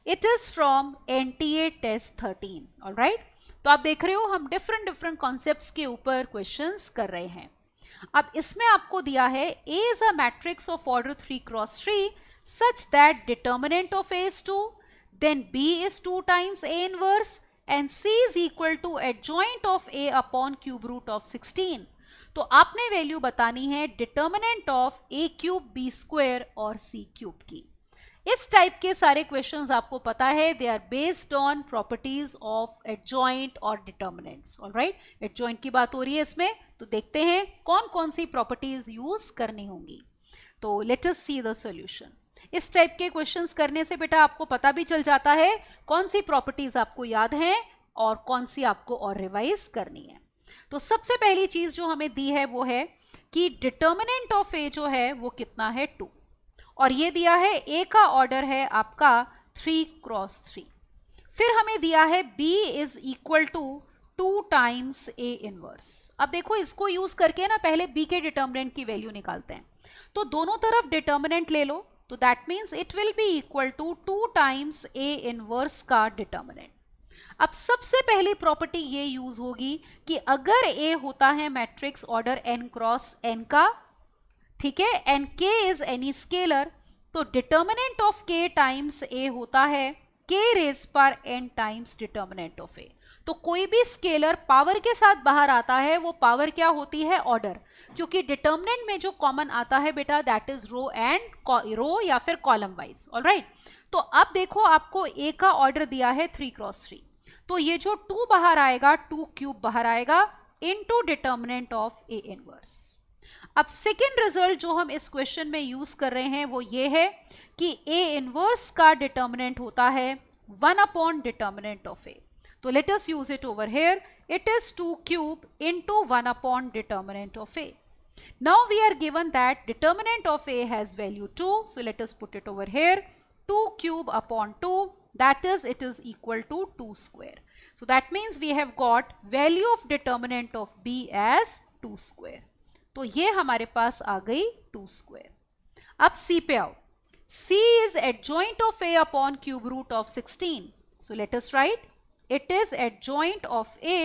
It is from NTA test 13. All right? तो आप देख रहे हो हम different concepts के ऊपर questions कर रहे हैं. अब इसमें आपको दिया है A is a matrix of order 3 cross 3 such that determinant of A is 2, then B is 2 times A inverse and C is equal to adjoint of A upon cube root of 16. तो आपने value बतानी है determinant of A cube B square और C cube की. इस type के सारे questions आपको पता है they are based on properties of adjoint और डिटर्मिनेंट्स. ऑलराइट, एडजॉइंट की बात हो रही है इसमें, तो देखते हैं कौन कौन सी प्रॉपर्टीज यूज करनी होंगी. तो let us C the solution. इस टाइप के क्वेश्चंस करने से बेटा आपको पता भी चल जाता है कौन सी प्रॉपर्टीज आपको याद हैं और कौन सी आपको और रिवाइज करनी है. तो सबसे पहली चीज जो हमें दी है वो है कि डिटर्मिनेंट ऑफ ए जो है वो कितना है 2, और ये दिया है A का ऑर्डर है आपका 3 क्रॉस 3. फिर हमें दिया है B is equal to 2 times A inverse. अब देखो इसको यूज करके ना पहले B के डिटर्मिनेंट की वैल्यू निकालते हैं. तो दोनों तरफ डिटर्मिनेंट ले लो, तो that means it will be equal to 2 times A inverse का डिटर्मिनेंट. अब सबसे पहली प्रॉपर्टी ये यूज होगी कि अगर A होता है matrix order n cross n का, ठीक है, and k is any scalar, तो determinant of k times a होता है k रेज पर n times determinant of a. तो कोई भी स्केलर पावर के साथ बाहर आता है वो पावर क्या होती है? ऑर्डर, क्योंकि डिटर्मिनेंट में जो कॉमन आता है बेटा दैट इज रो एंड रो या फिर कॉलम वाइज. ऑलराइट, तो अब देखो आपको a का ऑर्डर दिया है 3 क्रॉस 3, तो ये जो 2 बाहर आएगा 2 क्यूब बाहर आएगा into determinant of a inverse. अब सेकेंड रिजल्ट जो हम इस क्वेश्चन में यूज कर रहे हैं वो ये है कि A इनवर्स का डिटर्मिनेंट होता है 1 अपॉन डिटर्मिनेंट ऑफ A. तो let us use it over here. It is 2 cube into 1 upon determinant of A. Now we are given that determinant of A has value 2, so let us put it over here. 2 cube upon 2, that is it is equal to 2 square. So that means we have got value of determinant of B as 2 square. तो ये हमारे पास आ गई 2 square. अब C पे आओ. C is adjoint of A upon cube root of 16. So let us write it is adjoint of A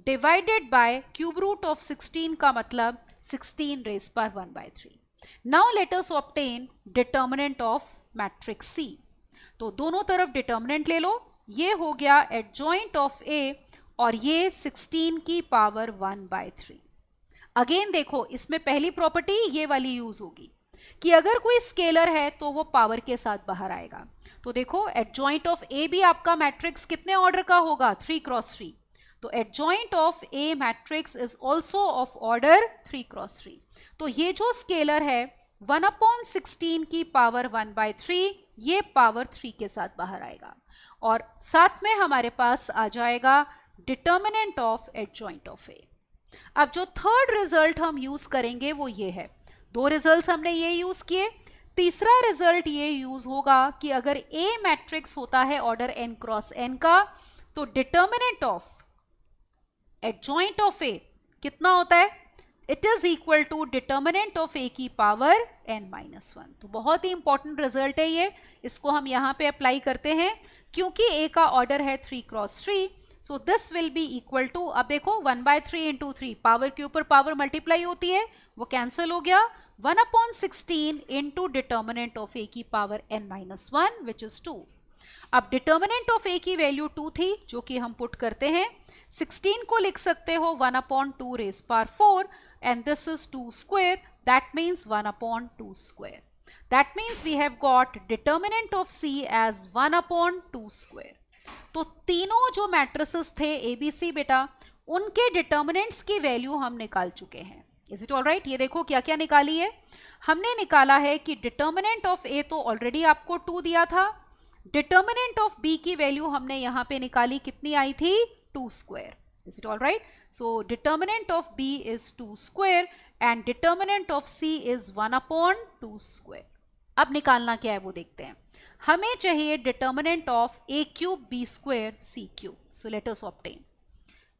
divided by cube root of 16 का मतलब 16 raised by 1 by 3. Now let us obtain determinant of matrix C. तो दोनों तरफ determinant ले लो. ये हो गया adjoint of A और ये 16 की पावर 1 by 3. अगेन देखो इसमें पहली प्रॉपर्टी ये वाली यूज होगी कि अगर कोई स्केलर है तो वो पावर के साथ बाहर आएगा. तो देखो एडजॉइंट ऑफ ए भी आपका मैट्रिक्स कितने ऑर्डर का होगा? 3 क्रॉस 3. तो adjoint of A matrix is also of order 3 cross 3. तो ये जो स्केलर है 1 अपॉन 16 की पावर 1 by 3, ये पावर 3 के साथ बाहर आएगा और साथ में हमारे पास आ जाएगा डिटर्मिनेंट ऑफ एडजॉइंट ऑफ ए. अब जो थर्ड रिजल्ट हम यूज करेंगे वो ये है. 2 रिजल्ट हमने ये यूज किए. तीसरा रिजल्ट ये यूज होगा कि अगर A मैट्रिक्स होता है ऑर्डर n क्रॉस n का, तो determinant of adjoint of A कितना होता है? It is equal to determinant of A की पावर n-1। तो बहुत ही इंपॉर्टेंट रिजल्ट है ये, इसको हम यहाँ पे अप्लाई करते हैं। क्योंकि ए का ऑर्डर है 3 cross 3, so this will be equal to, अब देखो 1/3 इंटू 3, पावर के ऊपर पावर मल्टीप्लाई होती है, वो कैंसिल हो गया। 1/16 इंटू डिटर्मिनेंट ऑफ ए की पावर n-1 विच इज 2। अब डिटर्मिनेंट ऑफ ए की वैल्यू 2 थी, जो कि हम पुट करते हैं। 16 को लिख सकते हो 1/2 rays power 4 and this is 2 square, that means 1/2 square. That means we have got determinant of C as 1/2 square. तो तीनों जो मैट्रिसेस थे ABC बेटा, उनके डिटर्मिनेंट्स की वैल्यू हम निकाल चुके हैं। Is it all right? ये देखो क्या क्या निकाली है हमने। निकाला है कि डिटर्मिनेंट ऑफ A तो ऑलरेडी आपको 2 दिया था, डिटर्मिनेंट ऑफ B की वैल्यू हमने यहाँ पे निकाली, कितनी आई थी? 2 square. Is it all right? So determinant of B is 2 square and determinant of C is 1/2 square. अब निकालना क्या है वो देखते हैं। हमें चाहिए determinant of A cube B square C cube. So let us obtain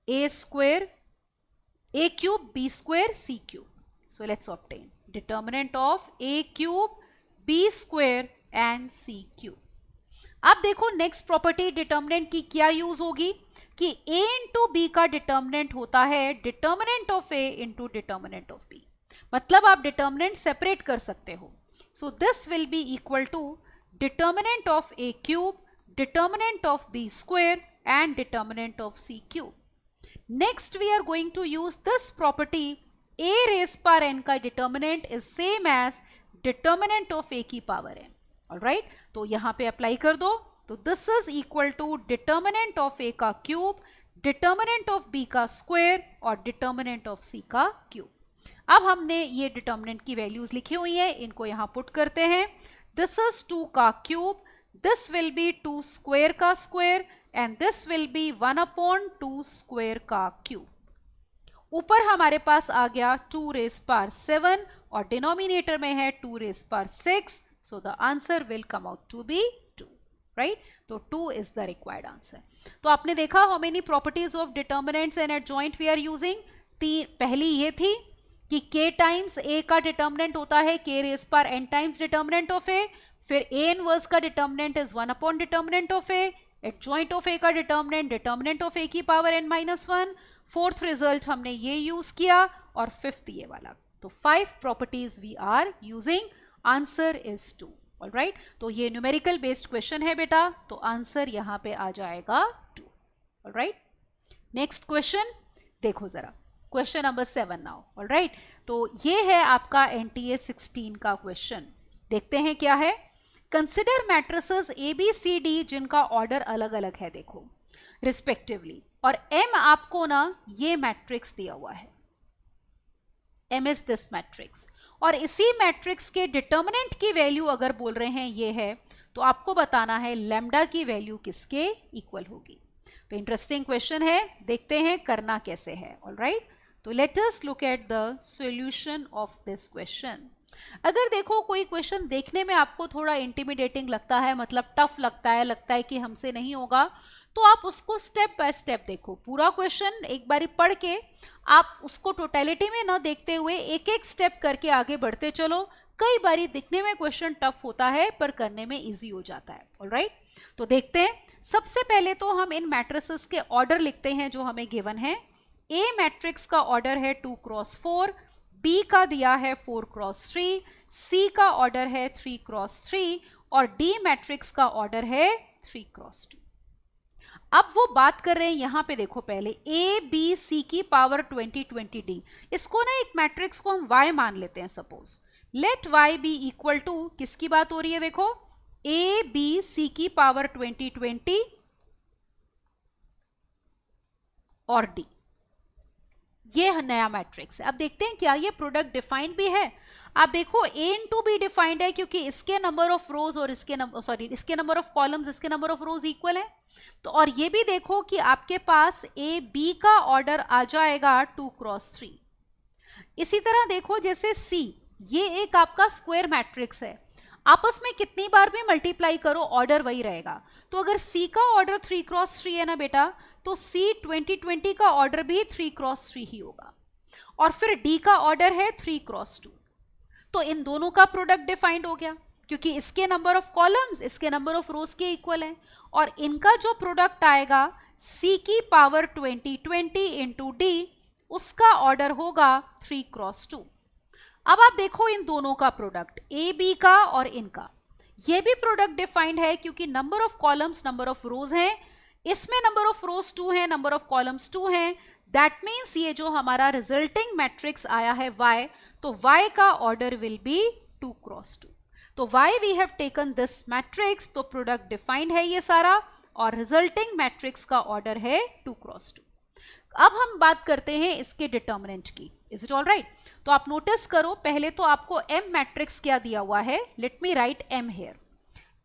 A square A cube B square C cube. So let's obtain determinant of A cube B square and C cube. अब देखो next property determinant की क्या use होगी कि A into B का determinant होता है determinant of A into determinant of B। मतलब आप डिटर्मिनेंट सेपरेट कर सकते हो। So this will be equal to determinant of A cube, determinant of B square and determinant of C cube. Next we are going to use this property, A raise power n का determinant is same as determinant of A की power n। All right, तो यहां पे apply कर दो। तो this is equal to determinant of A का cube, determinant of B का स्क्वायर और डिटर्मिनेंट ऑफ C का क्यूब। अब हमने ये डिटर्मिनेंट की वैल्यूज लिखी हुई है, इनको यहां पुट करते हैं। दिस इज 2 का cube, this will be 2 square का square and this will be 1/2 square का क्यूब। ऊपर हमारे पास आ गया 2 रेज़ पावर 7 और डिनोमिनेटर में है 2 rays power 6। So the answer will come out to be 2, right? तो 2 is the required answer. तो आपने देखा how many properties of determinants and adjoint we are using. पहली ये थी कि k times a का determinant होता है k raised power n times determinant of a, फिर a inverse का determinant is 1 upon determinant of a, adjoint of a का determinant determinant of a की power n-1, फोर्थ रिजल्ट हमने ये use किया और फिफ्थ ये वाला। तो 5 properties we are using. Answer is 2। Alright, तो ये न्यूमेरिकल बेस्ड क्वेश्चन है बेटा, तो आंसर यहां पे आ जाएगा 2। ऑलराइट, नेक्स्ट क्वेश्चन देखो जरा, क्वेश्चन नंबर 7 नाउ। ऑलराइट, तो ये है आपका NTA 16 का क्वेश्चन। देखते हैं क्या है। कंसिडर मैट्रिसेस ABCD जिनका ऑर्डर अलग अलग है, देखो रिस्पेक्टिवली, और M आपको ना ये मैट्रिक्स दिया हुआ है, M इज दिस मैट्रिक्स, और इसी मैट्रिक्स के डिटर्मिनेंट की वैल्यू अगर बोल रहे हैं ये है, तो आपको बताना है लैम्डा की वैल्यू किसके इक्वल होगी। तो इंटरेस्टिंग क्वेश्चन है, देखते हैं करना कैसे है। ऑलराइट, तो let us look at the solution of this question. अगर देखो कोई क्वेश्चन देखने में आपको थोड़ा इंटिमिडेटिंग लगता है, मतलब टफ लगता है कि हमसे नहीं होगा, तो आप उसको स्टेप बाय स्टेप देखो। पूरा क्वेश्चन एक बारी पढ़ के आप उसको टोटलिटी में ना देखते हुए एक एक स्टेप करके आगे बढ़ते चलो। कई बारी दिखने में क्वेश्चन टफ होता है पर करने में इजी हो जाता है। ऑलराइट, तो देखते हैं। सबसे पहले तो हम इन मैट्रिसेस के ऑर्डर लिखते हैं जो हमें गिवन है। ए मैट्रिक्स का ऑर्डर है 2 क्रॉस 4, बी का दिया है 4 क्रॉस 3, सी का ऑर्डर है 3 क्रॉस 3 और डी मैट्रिक्स का ऑर्डर है 3 क्रॉस 2। अब वो बात कर रहे हैं यहां पे, देखो पहले ए बी सी की पावर 20 डी। इसको ना एक मैट्रिक्स को हम y मान लेते हैं। Suppose let y be equal to, किसकी बात हो रही है, देखो ए बी सी की पावर 20 और डी, ये नया मैट्रिक्स है। अब देखते हैं क्या ये प्रोडक्ट डिफाइंड भी है। आप देखो a इंटू बी डिफाइंड है क्योंकि इसके नंबर ऑफ रोज और इसके नंबर ऑफ कॉलम्स, इसके नंबर ऑफ रोज इक्वल है। तो और ये भी देखो कि आपके पास ए बी का ऑर्डर आ जाएगा 2 क्रॉस 3। इसी तरह देखो जैसे सी, ये एक आपका स्क्वायर मैट्रिक्स है, आपस में कितनी बार भी मल्टीप्लाई करो ऑर्डर वही रहेगा। तो अगर सी का ऑर्डर 3 क्रॉस 3 है ना बेटा, तो सी 20 का ऑर्डर भी 3 क्रॉस 3 ही होगा। और फिर डी का ऑर्डर है 3 क्रॉस 2। तो इन दोनों का प्रोडक्ट डिफाइंड हो गया, क्योंकि इसके नंबर ऑफ कॉलम्स इसके नंबर ऑफ रोज के इक्वल है, और इनका जो प्रोडक्ट आएगा c की पावर 20 इंटू डी, उसका ऑर्डर होगा 3 क्रॉस 2। अब आप देखो इन दोनों का प्रोडक्ट ए बी का और इनका, ये भी प्रोडक्ट डिफाइंड है, क्योंकि number of columns number of रोज हैं, इसमें नंबर ऑफ रोज 2 है, नंबर ऑफ कॉलम्स 2 हैं। दैट मीन्स ये जो हमारा रिजल्टिंग मैट्रिक्स आया है y, तो y का ऑर्डर विल बी 2 क्रॉस 2। तो y we have taken this matrix, तो प्रोडक्ट डिफाइंड है ये सारा, और रिजल्टिंग मैट्रिक्स का ऑर्डर है 2 क्रॉस 2। अब हम बात करते हैं इसके डिटर्मिनेंट की। Is it all right? तो आप नोटिस करो, पहले तो आपको m मैट्रिक्स क्या दिया हुआ है, late me right m here.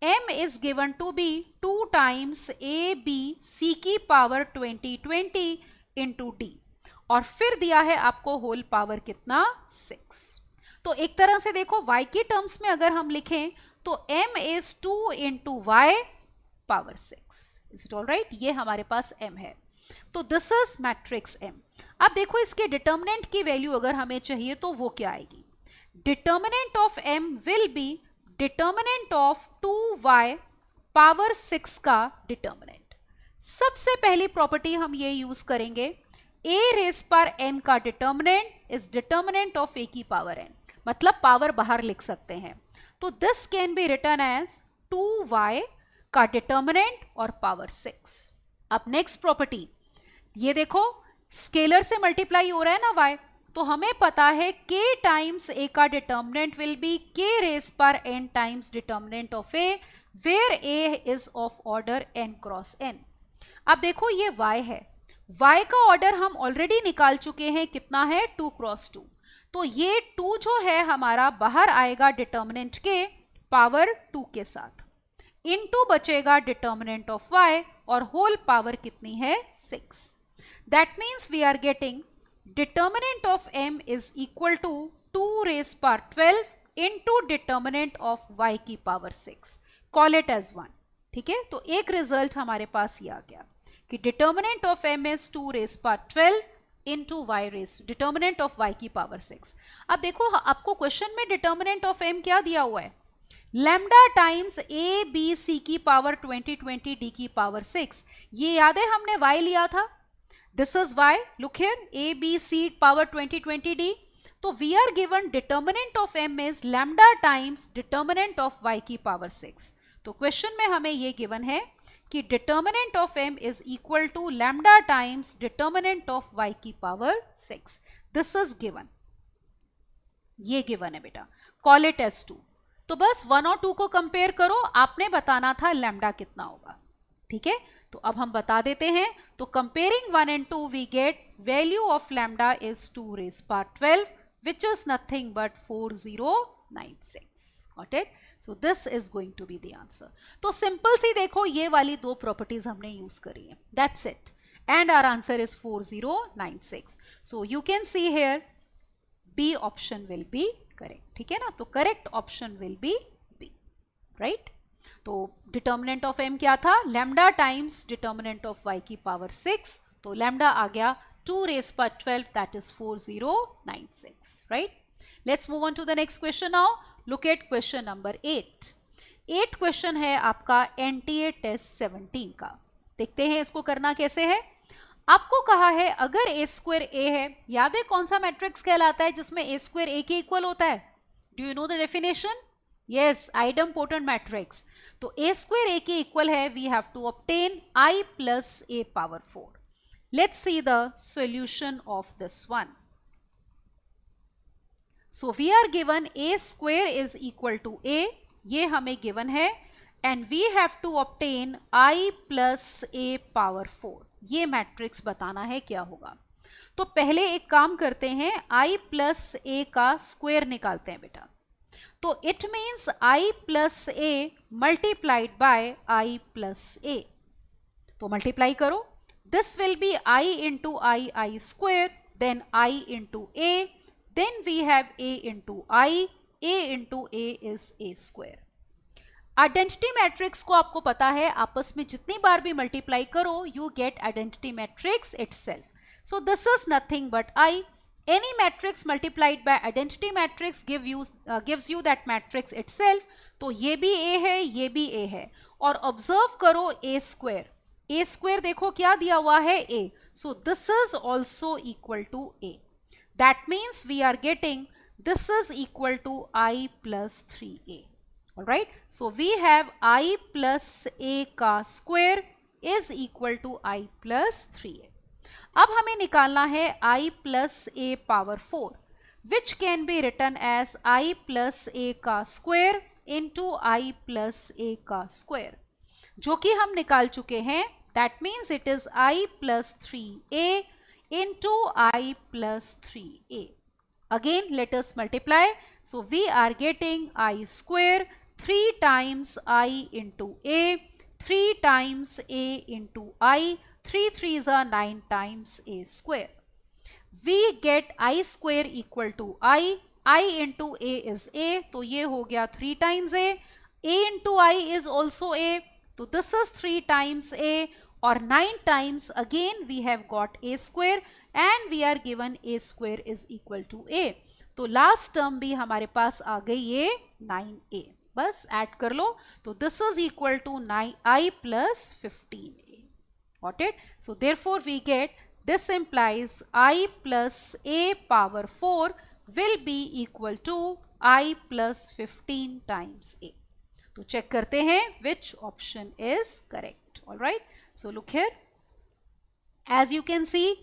m is given to be 2 times a b c की पावर 20 into d, और फिर दिया है आपको होल पावर कितना, 6। तो एक तरह से देखो y की टर्म्स में अगर हम लिखें तो m is 2 into y power 6। Is it all right? ये हमारे पास m है। तो दिस इज मैट्रिक्स m। अब देखो इसके डिटर्मिनेंट की वैल्यू अगर हमें चाहिए तो वो क्या आएगी, determinant of m will be determinant of 2y power 6 का डिटर्मिनेंट। सबसे पहली प्रॉपर्टी हम ये यूज करेंगे, a रेज पर n का determinant is determinant of a की पावर n, मतलब पावर बाहर लिख सकते हैं। तो this can be written as 2y का डिटर्मिनेंट और पावर 6। अब नेक्स्ट प्रॉपर्टी, ये देखो स्केलर से मल्टीप्लाई हो रहा है ना y, तो हमें पता है k टाइम्स a का determinant will be k raise पर n times determinant of a, where a is of order n cross n। अब देखो ये y है, y का ऑर्डर हम ऑलरेडी निकाल चुके हैं, कितना है, 2 क्रॉस 2। तो ये 2 जो है हमारा बाहर आएगा डिटर्मिनेंट के पावर 2 के साथ, इनटू बचेगा डिटर्मिनेंट ऑफ y, और होल पावर कितनी है, 6। That means we are getting determinant of m is equal to 2 raise पर 12 इंटू डिटर्मिनेंट ऑफ y की पावर 6। Call it as 1। ठीक है, तो एक रिजल्ट हमारे पास ये आ गया कि determinant of m is 2 raise पर 12 into y raise determinant of y की पावर 6। अब देखो आपको क्वेश्चन में डिटर्मिनेंट ऑफ m क्या दिया हुआ है, lambda times a b c की पावर 20 d की पावर 6। ये याद है हमने y लिया था, this is y, look here, a b c power 20 d। तो we are given determinant of m is lambda times determinant of y की पावर 6। तो क्वेश्चन में हमें ये गिवन है कि determinant of m is equal to lambda times determinant of y की power 6। This is given, ये गिवन है बेटा, कॉल इट एज 2। तो बस 1 और 2 को कंपेयर करो, आपने बताना था लैम्डा कितना होगा। ठीक है, तो अब हम बता देते हैं। तो comparing 1 and 2 we get value of lambda is 2 raise पर 12 which is nothing but 4096। Got it? So this is going to be the answer. तो सिंपल सी देखो ये वाली दो प्रॉपर्टीज हमने यूज करी है, that's it, and our answer is 4096। So you can see here B option will be correct. ठीक है ना, तो correct option will B B, right. तो डिटर्मिनेंट ऑफ m क्या था, lambda times determinant of y की पावर 6। तो lambda आ गया 2 रेज पर 12, that is 4096, right. Let's move on to the next question now. Look at question number 8। 8 question है आपका NTA टेस्ट 17 का। देखते हैं इसको करना कैसे है। आपको कहा है अगर a स्क्वायर a है, याद है कौन सा मैट्रिक्स कहलाता है जिसमें a स्क्वायर a के इक्वल होता है, do you know the definition? Yes, idempotent matrix. तो a स्क्वायर a के इक्वल है, we have to obtain i plus a power 4। Let's see the solution of this one. So we are given a square is equal to a, ये हमें given है, and we have to obtain i plus a power 4। ये matrix बताना है क्या होगा। तो पहले एक काम करते हैं, i प्लस a का स्क्वायर निकालते हैं बेटा। तो it means i plus a multiplied by i plus a। तो मल्टीप्लाई करो, this will be i into i square, then i into a, then we have a into i, a into a is a square. Identity matrix को आपको पता है, आपस में जितनी बार भी मल्टीप्लाई करो you get identity matrix itself. So this is nothing but i, Any matrix multiplied by identity matrix gives you that matrix itself. तो ये भी A है, ये भी A है. और ऑब्जर्व करो A स्क्वायर देखो क्या दिया हुआ है A. So this is also equal to A. That means we are getting this is equal to I plus 3A. Alright, so we have I plus A का square is equal to I plus 3A. अब हमें निकालना है I plus A power 4, which can be written as I plus A का square into I plus A का square, जो कि हम निकाल चुके हैं. That means it is I plus 3A into I plus 3A. Again, let us multiply. So we are getting I square 3 times I into A, 3 times A into I, 3 3s are 9 times A square. We get I square equal to I into A is A, तो ये हो गया 3 times A into I is also A, तो this is 3 times A, और 9 times again we have got A square and we are given A square is equal to A. तो last term भी हमारे पास आ गई ये 9A, बस add कर लो. तो this is equal to 9I plus 15A. Got it? So therefore we get this implies I plus A power 4 will be equal to I plus 15 times A. तो check करते हैं which option is correct. All right. So look here. As you can see,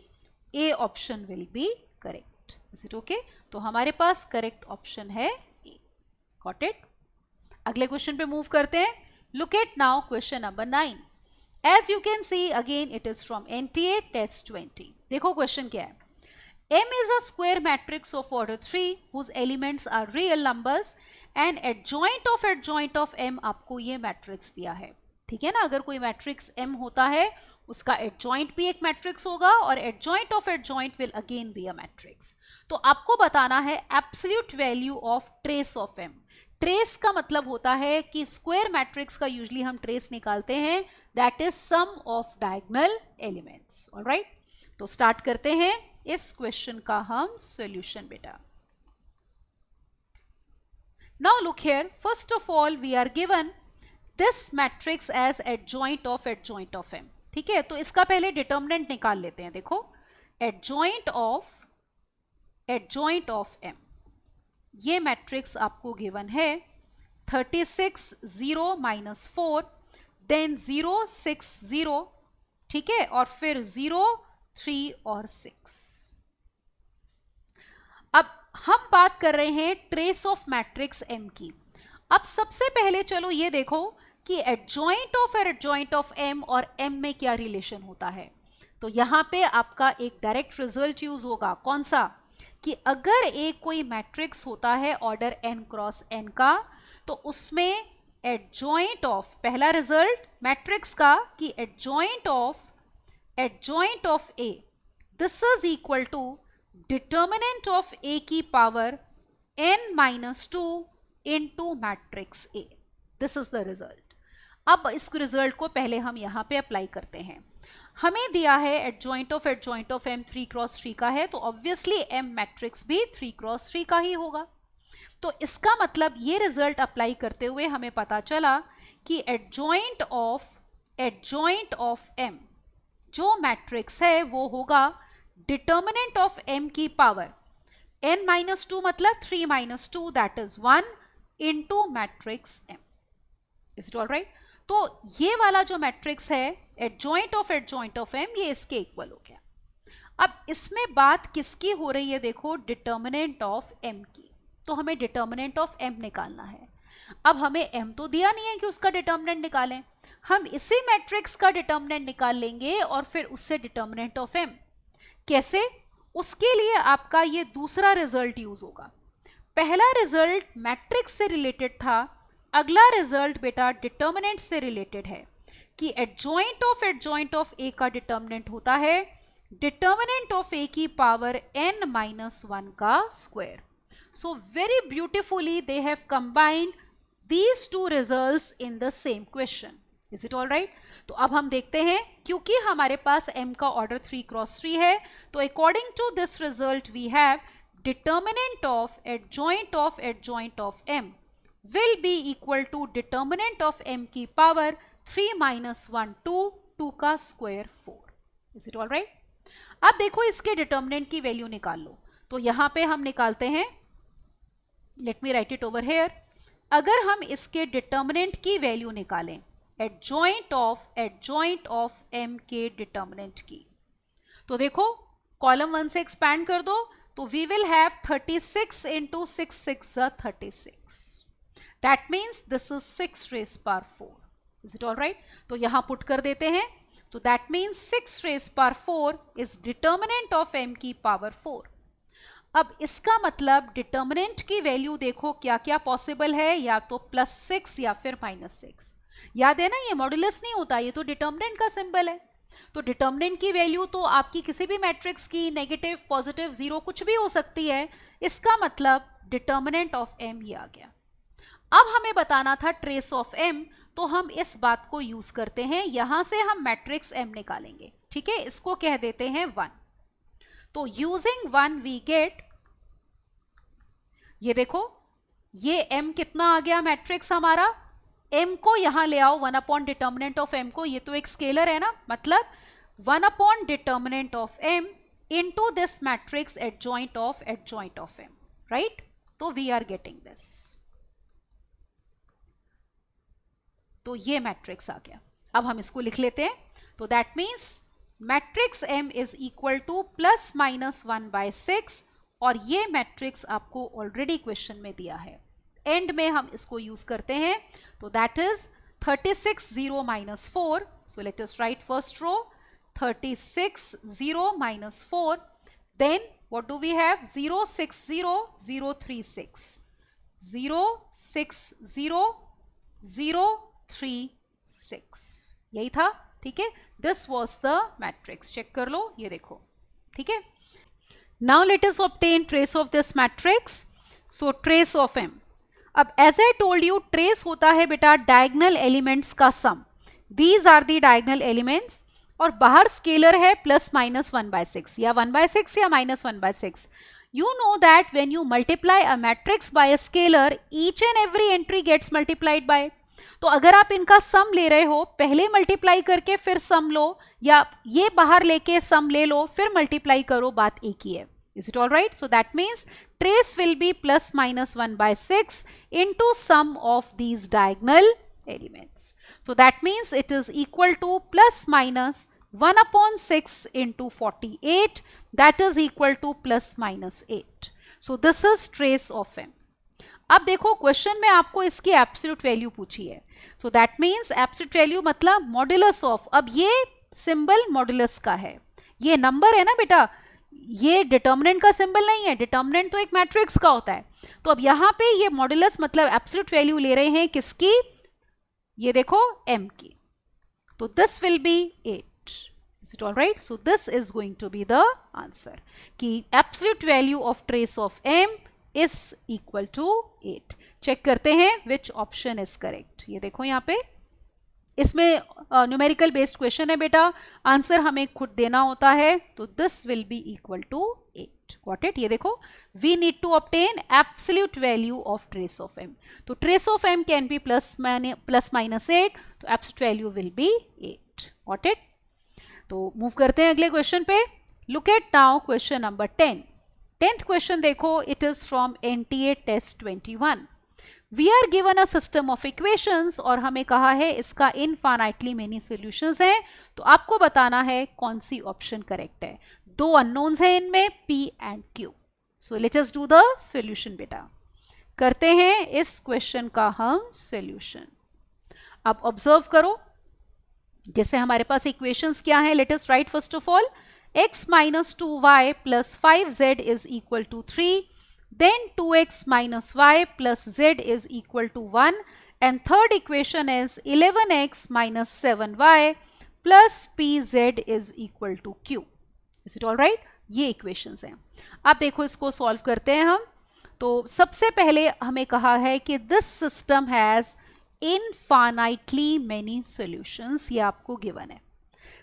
A option will be correct. Is it okay? तो हमारे पास correct option है A. Got it? अगले question पे move करते हैं. Look at now question number 9. As you can see, again it is from NTA test 20. देखो question क्या है. M is a square matrix of order 3 whose elements are real numbers and adjoint of M आपको ये matrix दिया है. ठीक है ना. अगर कोई मैट्रिक्स M होता है उसका एडजॉइंट भी एक मैट्रिक्स होगा और adjoint of adjoint will again be a matrix. तो आपको बताना है absolute value of trace of M. Trace का मतलब होता है कि स्क्वायर मैट्रिक्स का यूजुअली हम ट्रेस निकालते हैं, that is sum of diagonal elements. Alright, तो स्टार्ट करते हैं इस क्वेश्चन का हम सॉल्यूशन बेटा. Now look here, first of all we are given this matrix as adjoint of M. ठीक है, तो इसका पहले डिटर्मिनेंट निकाल लेते हैं. देखो, एडजॉइंट ऑफ M, ये मैट्रिक्स आपको गिवन है 36 0 माइनस 4 देन 0 6 0. ठीक है, और फिर 0 3 और 6. अब हम बात कर रहे हैं ट्रेस ऑफ मैट्रिक्स M की. अब सबसे पहले चलो ये देखो कि एडजॉइंट ऑफ M और M में क्या रिलेशन होता है. तो यहां पे आपका एक डायरेक्ट रिजल्ट यूज होगा. कौन सा? कि अगर एक कोई मैट्रिक्स होता है ऑर्डर n क्रॉस n का, तो उसमें एडजॉइंट ऑफ, पहला रिजल्ट मैट्रिक्स का कि adjoint of A, this is equal to determinant of A की power n minus 2 into matrix A. This is the result. अब इस रिजल्ट को पहले हम यहां पे अप्लाई करते हैं. हमें दिया है एडजॉइंट ऑफ M 3 क्रॉस 3 का है, तो ऑब्वियसली M मैट्रिक्स भी 3 क्रॉस 3 का ही होगा. तो इसका मतलब ये रिजल्ट अप्लाई करते हुए हमें पता चला कि एडजॉइंट ऑफ M जो मैट्रिक्स है वो होगा डिटर्मिनेंट ऑफ M की पावर n माइनस 2 मतलब 3 minus 2 that is 1 into matrix M. Is it alright? तो ये वाला जो मैट्रिक्स है एडजॉइंट ऑफ M, ये इसके इक्वल हो गया. अब इसमें बात किसकी हो रही है? देखो, डिटर्मिनेंट ऑफ M की. तो हमें डिटर्मिनेंट ऑफ M निकालना है. अब हमें M तो दिया नहीं है कि उसका डिटर्मिनेंट निकालें. हम इसी मैट्रिक्स का डिटर्मिनेंट निकाल लेंगे और फिर उससे डिटर्मिनेंट ऑफ M. कैसे? उसके लिए आपका ये दूसरा रिजल्ट यूज होगा. पहला रिजल्ट मैट्रिक्स से रिलेटेड था, अगला रिजल्ट बेटा डिटर्मिनेंट से रिलेटेड है कि एडजॉइंट ऑफ A का डिटर्मिनेंट होता है डिटर्मिनेंट ऑफ A की पावर n माइनस 1 का square. So very beautifully they have combined these two results in the same question. Is it all right? तो अब हम देखते हैं, क्योंकि हमारे पास m का ऑर्डर 3 क्रॉस 3 है, तो according to this result we have determinant of m will be equal to determinant of m की पावर 3 minus 1 2 का square 4. Is it all right? अब देखो इसके डिटर्मिनेंट की वैल्यू निकाल लो. तो यहां पे हम निकालते हैं, late me right it over here. अगर हम इसके डिटर्मिनेंट की वैल्यू निकालें एडजॉइंट ऑफ m के डिटर्मिनेंट की, तो देखो कॉलम 1 से एक्सपैंड कर दो, तो we will have 36 into 6 6 36. That means this is 6 raised power 4. Is it all right? तो यहाँ पुट कर देते हैं. तो that means 6 raised power 4 is determinant of m की पावर 4. अब इसका मतलब डिटर्मिनेंट की वैल्यू देखो क्या क्या पॉसिबल है, या तो +6 या फिर -6. याद है ना, ये मॉड्यूलस नहीं होता, ये तो डिटर्मिनेंट का सिंबल है. तो डिटर्मिनेंट की वैल्यू तो आपकी किसी भी मैट्रिक्स की नेगेटिव, पॉजिटिव, जीरो कुछ भी हो सकती है. इसका मतलब डिटर्मिनेंट ऑफ m ये आ गया. अब हमें बताना था ट्रेस ऑफ m, तो हम इस बात को यूज करते हैं. यहां से हम मैट्रिक्स m निकालेंगे. ठीक है, इसको कह देते हैं 1. तो यूजिंग 1 वी गेट, ये देखो ये m कितना आ गया मैट्रिक्स हमारा. m को यहां ले आओ 1 अपॉन डिटर्मिनेंट ऑफ m को, ये तो एक स्केलर है ना, मतलब 1 upon determinant of m into this matrix adjoint of m, right? तो वी आर गेटिंग दिस. तो ये मैट्रिक्स आ गया. अब हम इसको लिख लेते हैं. तो that means matrix m is equal to +-1/6, और ये मैट्रिक्स आपको ऑलरेडी क्वेश्चन में दिया है. एंड में हम इसको यूज करते हैं. तो that is 36 0 -4. So let us write first row 36 0 -4. Then what do we have? 0 6 0 0 3 6 0 6 0 0 3 6. यही था. ठीक है, this was the matrix. Check कर लो, ये देखो. ठीक है, now let us obtain trace of this matrix. So trace of m. अब as I told you, trace होता है बेटा डायगोनल एलिमेंट्स का sum. These are the diagonal elements, और बाहर स्केलर है +-1/6 या 1/6 या -1/6. You know that when you multiply a matrix by a scalar, each and every entry gets multiplied by. तो अगर आप इनका सम ले रहे हो, पहले मल्टीप्लाई करके फिर सम लो, या ये बाहर लेके सम ले लो फिर मल्टीप्लाई करो, बात एक ही है. Is it all right? So that means trace will be +-1/6 into sum of these diagonal elements. So that means it is equal to +-1/6 into 48, that is equal to +-8. So this is trace of m. अब देखो question में आपको इसकी absolute value पूछी है. सो that means absolute value मतलब modulus of. अब ये सिंबल मॉड्यूलस का है, ये नंबर है ना बेटा, ये डिटर्मिनेंट का सिंबल नहीं है. डिटर्मिनेंट तो एक मैट्रिक्स का होता है. तो अब यहाँ पे ये मॉड्यूलस मतलब एब्सोल्यूट वैल्यू ले रहे हैं किसकी? ये देखो m की. तो this will be 8. Is it all right? So this is going to be the answer कि absolute value of trace of m is equal to 8. Check करते हैं which option is correct. ये देखो यहाँ पे, इसमें न्यूमेरिकल बेस्ड क्वेश्चन है बेटा, आंसर हमें खुद देना होता है. तो this will be equal to 8. Got it? ये देखो, we need to obtain absolute value of trace of m. तो trace of m can be +-8, तो absolute value will be 8. Got it? तो मूव करते हैं अगले क्वेश्चन पे. Look at now question number 10. 10th question देखो, it is from NTA test 21. We are given a system of equations, और हमें कहा है इसका इनफाइनाइटली मेनी सॉल्यूशंस हैं. तो आपको बताना है कौन सी ऑप्शन करेक्ट है. दो अननोन्स हैं इनमें, P and Q. So let's us do the solution बेटा. करते हैं इस क्वेश्चन का हम सॉल्यूशन. अब ऑब्जर्व करो, जैसे हमारे पास इक्वेशंस क्या हैं. Let us write first of all x minus 2y plus 5z is equal to 3. Then 2x minus y plus z is equal to 1. And third equation is 11x minus 7y plus pz is equal to q. Is it all right? ये equations हैं. अब देखो इसको solve करते हैं हम. तो सबसे पहले हमें कहा है कि this system has infinitely many solutions, ये आपको गिवन है.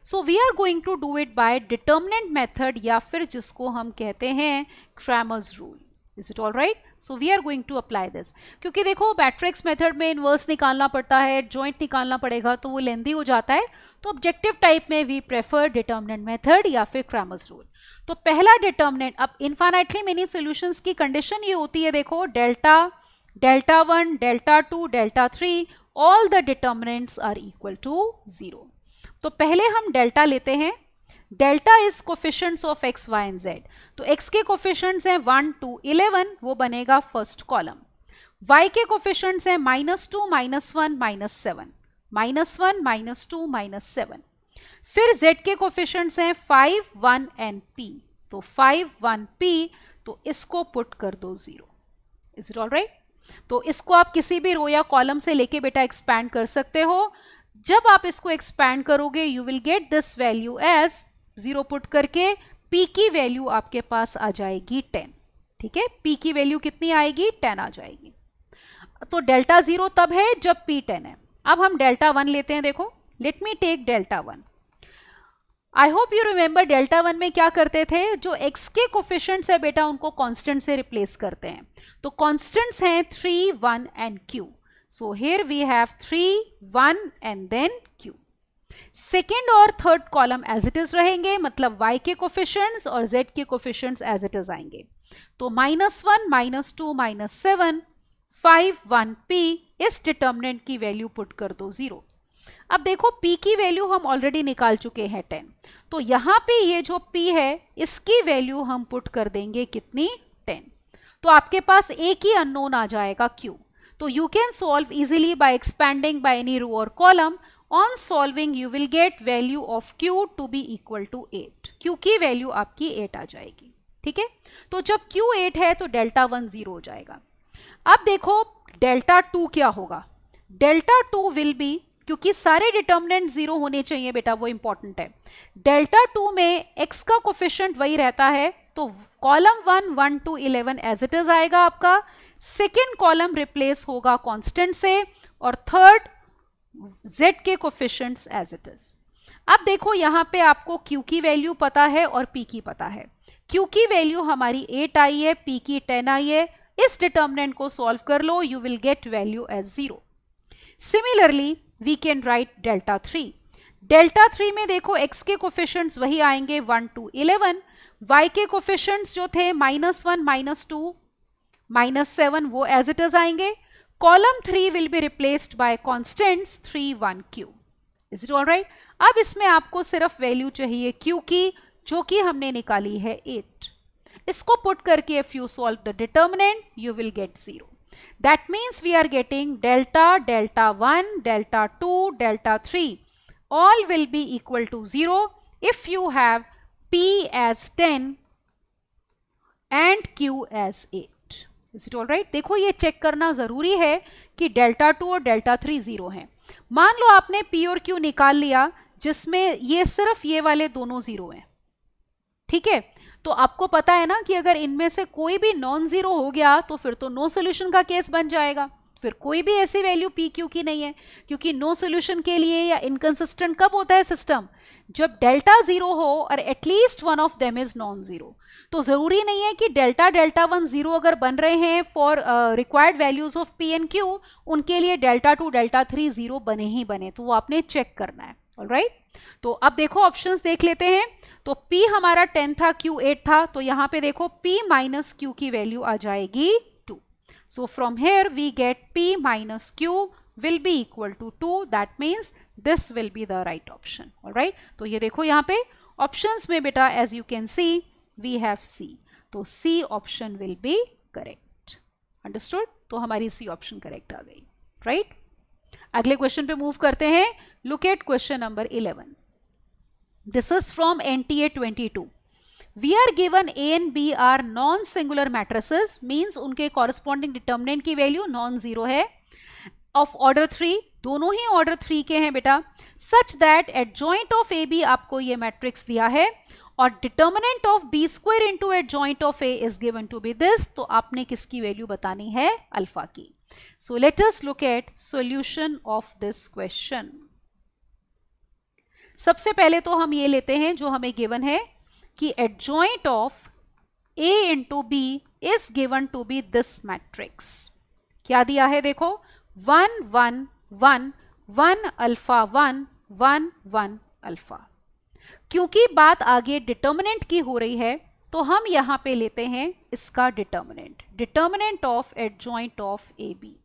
So we are going to do it by determinant method, या फिर जिसको हम कहते हैं Cramer's rule. Is it all right? So we are going to apply this. क्योंकि देखो मैट्रिक्स मेथड में इनवर्स निकालना पड़ता है, जॉइंट निकालना पड़ेगा, तो वो लेंदी हो जाता है. तो ऑब्जेक्टिव टाइप में वी प्रेफर डिटर्मिनेंट मेथड या फिर क्रैमर्स रूल. तो पहला डिटर्मिनेंट, अब इनफाइनाइटली मेनी सॉल्यूशंस की कंडीशन ये होती है, देखो delta, delta 1, delta 2, delta 3, all the determinants are equal to 0. तो पहले हम डेल्टा लेते हैं. Delta is coefficients of x, y and z. तो एक्स के कोफिशिएंट्स हैं 1 2 11, वो बनेगा फर्स्ट कॉलम. वाई के कोफिशिएंट्स हैं -2 -1 -7, -1 -2 -7. फिर जेड के कोफिशिएंट्स हैं 5 1 एंड p. तो 5 1 p, तो इसको पुट कर दो 0. Is it all right? तो इसको आप किसी भी रो या कॉलम से लेके बेटा एक्सपैंड कर सकते हो. जब आप इसको एक्सपैंड करोगे you will get this value as 0 put करके p की वैल्यू आपके पास आ जाएगी 10. ठीक है, p की वैल्यू कितनी आएगी? 10 आ जाएगी. तो डेल्टा 0 तब है जब p 10 है. अब हम डेल्टा 1 लेते हैं. देखो, let me take delta 1. I hope you remember delta 1 में क्या करते थे, जो x के कोफिशिएंट्स है बेटा उनको कांस्टेंट से रिप्लेस करते हैं. तो कांस्टेंट्स हैं 3 1 and q. So here we have 3 1 and then q. Second और third column as it is रहेंगे, मतलब y के कोफिशिएंट्स और z के कोफिशिएंट्स एज इट इज आएंगे. तो -1 -2 -7 5 1 p, इस डिटर्मिनेंट की वैल्यू पुट कर दो 0. अब देखो p की वैल्यू हम ऑलरेडी निकाल चुके हैं 10. तो यहां पे ये जो p है इसकी वैल्यू हम पुट कर देंगे कितनी? 10. तो आपके पास एक ही अननोन आ जाएगा q. तो you can solve easily by expanding by any row or column. On solving you will get value of q to be equal to 8. q की वैल्यू आपकी 8 आ जाएगी. ठीक है, तो जब q 8 है तो डेल्टा 1 0 हो जाएगा. अब देखो डेल्टा 2 क्या होगा. डेल्टा 2 विल बी, क्योंकि सारे डिटर्मिनेंट 0 होने चाहिए बेटा, वो इंपॉर्टेंट है. डेल्टा 2 में x का कोफिशिएंट वही रहता है, तो column 1 1 to 11 as it is आएगा आपका. सेकेंड कॉलम रिप्लेस होगा कांस्टेंट से, और थर्ड z के कोफिशिएंट्स एज इट इज. अब देखो यहां पे आपको q की वैल्यू पता है और p की पता है. q की वैल्यू हमारी 8 आई है, p की 10 आई है. इस डिटर्मिनेंट को सॉल्व कर लो, you will get value as 0. Similarly we can write delta 3. Delta 3 में देखो x के कोफिशिएंट्स वही आएंगे 1 to 11. y के कोफिशिएंट्स जो थे -1 -2 -7, वो एज इट इज आएंगे. Column 3 will be replaced by constants 3 1 q. Is it all right? अब इसमें आपको सिर्फ वैल्यू चाहिए q की, जो कि हमने निकाली है 8. इसको पुट करके if you solve the determinant you will get 0. That means we are getting delta, delta 1, delta 2, delta 3 all will be equal to 0 if you have p as 10 and q as 8. Is it all right? देखो ये check करना जरूरी है कि delta 2 और delta 3 0 हैं. मान लो आपने p और q निकाल लिया जिसमें ये सिर्फ ये वाले दोनों 0 हैं. ठीक है, तो आपको पता है ना कि अगर इनमें से कोई भी नॉन जीरो हो गया तो फिर तो नो सोल्यूशन का केस बन जाएगा. फिर कोई भी ऐसी वैल्यू पी क्यू की नहीं है, क्योंकि नो सोल्यूशन के लिए या इनकंसिस्टेंट कब होता है सिस्टम? जब डेल्टा 0 हो और at least one of them is non zero. तो जरूरी नहीं है कि डेल्टा डेल्टा 1 0 अगर बन रहे हैं for required values of P and Q, उनके लिए डेल्टा 2 डेल्टा 3 0 बने ही बने. तो वो आपने चेक करना है. ऑलराइट, तो अब देखो ऑप्शंस देख लेते हैं. तो P हमारा 10 था, Q 8 था, तो यहां पे देखो P माइनस Q की वैल्यू आ जाएगी 2. So from here we get P minus Q will be equal to 2. That means this will be the right option. Alright, तो ये देखो यहाँ पे ऑप्शंस में बेटा as you can see we have C. तो C option will be correct. Understood? तो हमारी C option correct आ गई. Right? अगले क्वेश्चन पे मूव करते हैं. Look at question number 11. This is from NTA 22. We are given A and B are non-singular matrices, means उनके corresponding determinant की value non-zero है, of order 3, दोनों ही order 3 के हैं बेटा, such that adjoint of AB आपको ये मैट्रिक्स दिया है और determinant of B square into adjoint of A is given to be this, तो आपने किसकी वैल्यू बतानी है? अल्फा की. So let us look at solution of this question. सबसे पहले तो हम ये लेते हैं जो हमें गिवन है कि adjoint of A into B is given to be this matrix. क्या दिया है देखो, 1 1 1 1 अल्फा 1 1 1 अल्फा. क्योंकि बात आगे डिटर्मिनेंट की हो रही है तो हम यहां पे लेते हैं इसका determinant of adjoint of A B.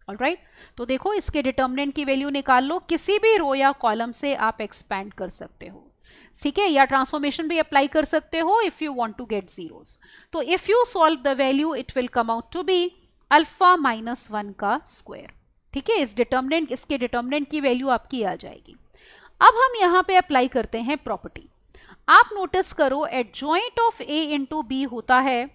Alright, तो देखो इसके डिटर्मिनेंट की वैल्यू निकाल लो. किसी भी रो या कॉलम से आप एक्सपैंड कर सकते हो, ठीक है, या ट्रांसफॉर्मेशन भी अप्लाई कर सकते हो if you want to get zeros. तो if you solve the value it will come out to be alpha minus 1 का स्क्वायर. ठीक है, इसके डिटर्मिनेंट की वैल्यू आपकी आ जाएगी. अब हम यहां पे अप्लाई करते हैं प्रॉपर्टी. आप नोटिस करो adjoint of A into B होता है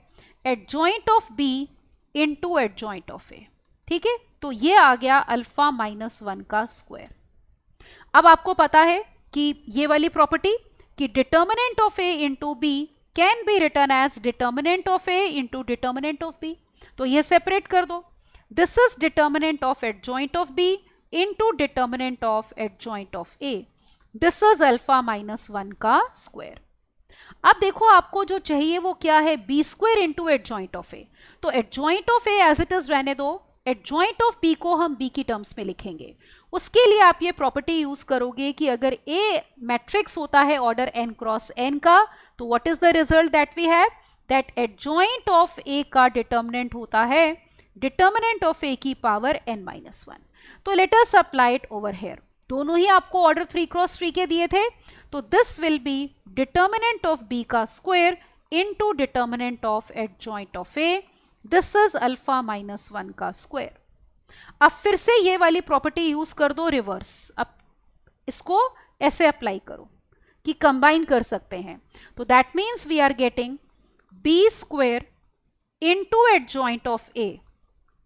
adjoint of B into adjoint of A. ठीक है, तो ये आ गया अल्फा माइनस 1 का स्क्वायर. अब आपको पता है कि ये वाली प्रॉपर्टी कि determinant of A into B can be written as determinant of A into determinant of B. तो ये सेपरेट कर दो. This is determinant of adjoint of B into determinant of adjoint of A. This is alpha minus 1 का square. अब देखो आपको जो चाहिए वो क्या है, B square into adjoint of A. तो adjoint of A as it is रहने दो, एडजॉइंट ऑफ बी को हम बी की टर्म्स में लिखेंगे. उसके लिए आप ये प्रॉपर्टी यूज करोगे कि अगर ए मैट्रिक्स होता है ऑर्डर n क्रॉस n का, तो what is the result that we have, that adjoint of A का डिटर्मिनेंट होता है डिटर्मिनेंट ऑफ ए की पावर n माइनस 1. तो let us apply it over here. दोनों ही आपको ऑर्डर 3 क्रॉस 3 के दिए थे, तो this will be determinant of B का square into determinant of adjoint of A. This is alpha minus 1 का स्क्वायर. अब फिर से ये वाली प्रॉपर्टी यूज कर दो रिवर्स. अब इसको ऐसे अप्लाई करो कि कंबाइन कर सकते हैं. तो that means we are getting B square into adjoint of A.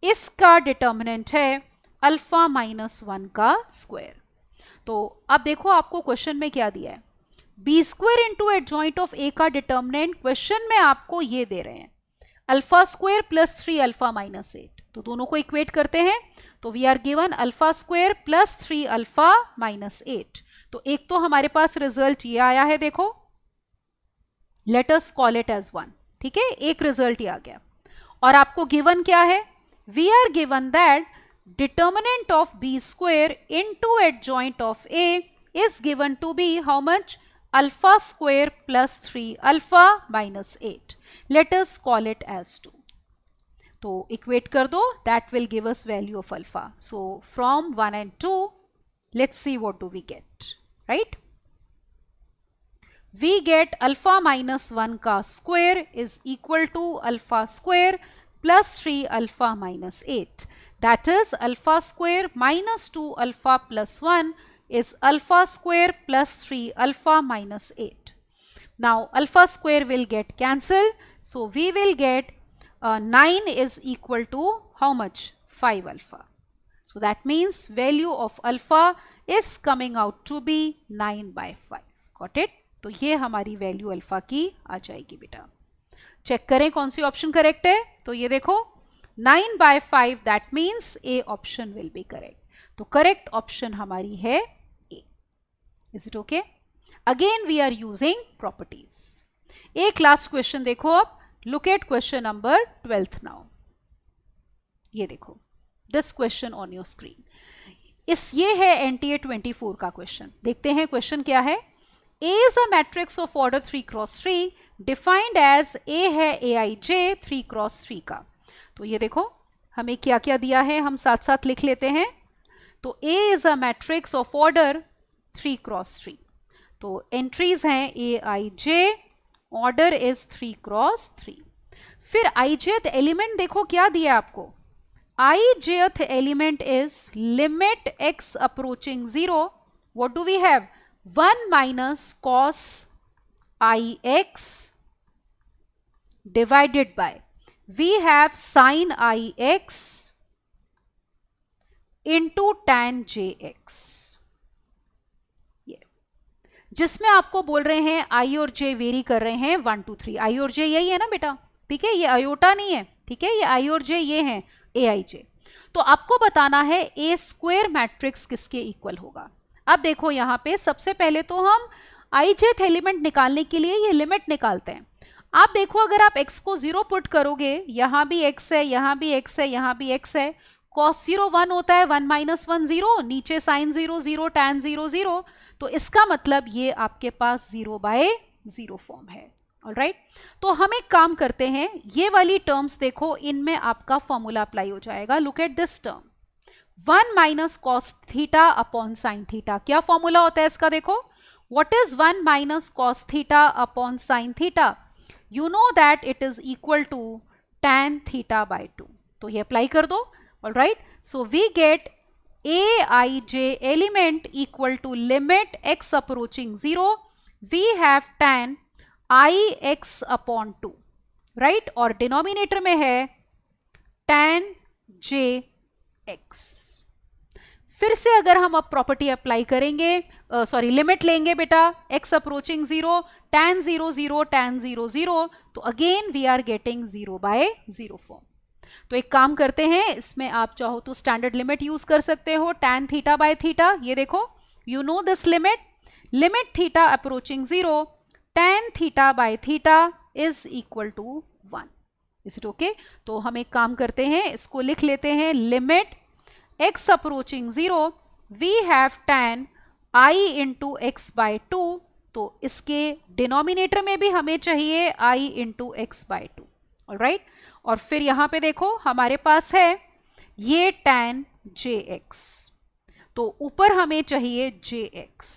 इसका डिटर्मिनेंट है अल्फा माइनस 1 का स्क्वायर. तो अब देखो आपको क्वेश्चन में क्या दिया है, B square into adjoint of A का डिटर्मिनेंट क्वेश्चन में आपको ये दे रहे हैं alpha square plus 3 alpha minus 8. तो दोनों को इक्वेट करते हैं तो we are given alpha square plus 3 alpha minus 8. तो एक तो हमारे पास रिजल्ट ये आया है, देखो let us call it as 1. ठीक है, एक रिजल्ट ये आ गया. और आपको गिवन क्या है, we are given that determinant of B square into adjoint of A is given to be how much, alpha square plus 3 alpha minus 8. Let us call it as 2. तो इक्वेट कर दो, that will give us value of alpha. So from 1 and 2 let's see what do we get, right? We get alpha minus 1 का square is equal to alpha square plus 3 alpha minus 8. That is alpha square minus 2 alpha plus 1 is alpha square plus 3 alpha minus 8. Now alpha square will get cancelled, so we will get 9 is equal to how much, 5 alpha. So that means value of alpha is coming out to be 9 by 5. Got it? तो ये हमारी value alpha की आ जाएगी बेटा. Check करें कौन C option correct है. तो ये देखो 9 by 5, that means A option will be correct. तो करेक्ट ऑप्शन हमारी है A. Is it okay? Again we are using properties. एक लास्ट क्वेश्चन देखो अब. Look at question number 12 now. ये देखो this question on your screen. ये है NTA 24 का क्वेश्चन. देखते हैं क्वेश्चन क्या है. A is a matrix of order 3 cross 3 defined as A है AIJ 3 cross 3 का. तो ये देखो हमें क्या क्या दिया है, हम साथ साथ लिख लेते हैं. तो A is a matrix of order 3 cross 3. तो एंट्रीज हैं AIJ, ऑर्डर इज 3 cross 3. फिर ijth एलिमेंट देखो क्या दिया आपको. ijth element is limit x approaching 0. What do we have, 1 minus cos ix divided by, we have sin ix into tan jx. जिसमें आपको बोल रहे हैं आई और जे वेरी कर रहे हैं 1 2 3। आई और जे यही है ना बेटा, ठीक है, ये आयोटा नहीं है, ठीक है, ये आई और जे ये हैं ए आई जे। तो आपको बताना है ए स्क्वायर मैट्रिक्स किसके इक्वल होगा। अब देखो यहाँ पे सबसे पहले तो हम आई जेथ एलिमेंट निकालने के लिए ये लिमिट निकालते हैं। आप देखो अगर आप x को 0 पुट करोगे, यहाँ भी x है, यहाँ भी x है, यहाँ भी x है, cos 0 1 होता है, 1 माइनस 1 0, नीचे sin 0 0, tan 0 0, तो इसका मतलब ये आपके पास 0 बाय 0 फॉर्म है। ऑलराइट, तो हम एक काम करते हैं, ये वाली टर्म्स देखो, इनमें आपका फॉर्मूला अप्लाई हो जाएगा। Look at this term 1 minus cos theta upon sine theta. क्या फॉर्मूला होता है इसका, देखो what is 1 minus cos theta upon sine theta, you know that it is equal to tan theta by 2। तो ये apply कर दो। Alright, so we get aij element equal to limit x approaching 0 we have tan I x upon 2, right, और denominator में है tan j x। फिर से अगर हम अब प्रॉपर्टी अप्लाई करेंगे, सॉरी लिमिट लेंगे बेटा, x अप्रोचिंग 0 tan 0 0 tan 0 0, तो again we are getting 0 by 0 form. तो एक काम करते हैं, इसमें आप चाहो तो स्टैंडर्ड लिमिट यूज कर सकते हो, tan थीटा बाय थीटा, ये देखो you know this limit, limit theta approaching 0 tan theta by theta is equal to 1। Is it okay? तो हम एक काम करते हैं, इसको लिख लेते हैं, limit x approaching 0 we have tan I into x by 2, तो इसके डिनोमिनेटर में भी हमें चाहिए I into x by 2। Alright, और फिर यहाँ पे देखो हमारे पास है ये tan jx, तो ऊपर हमें चाहिए jx।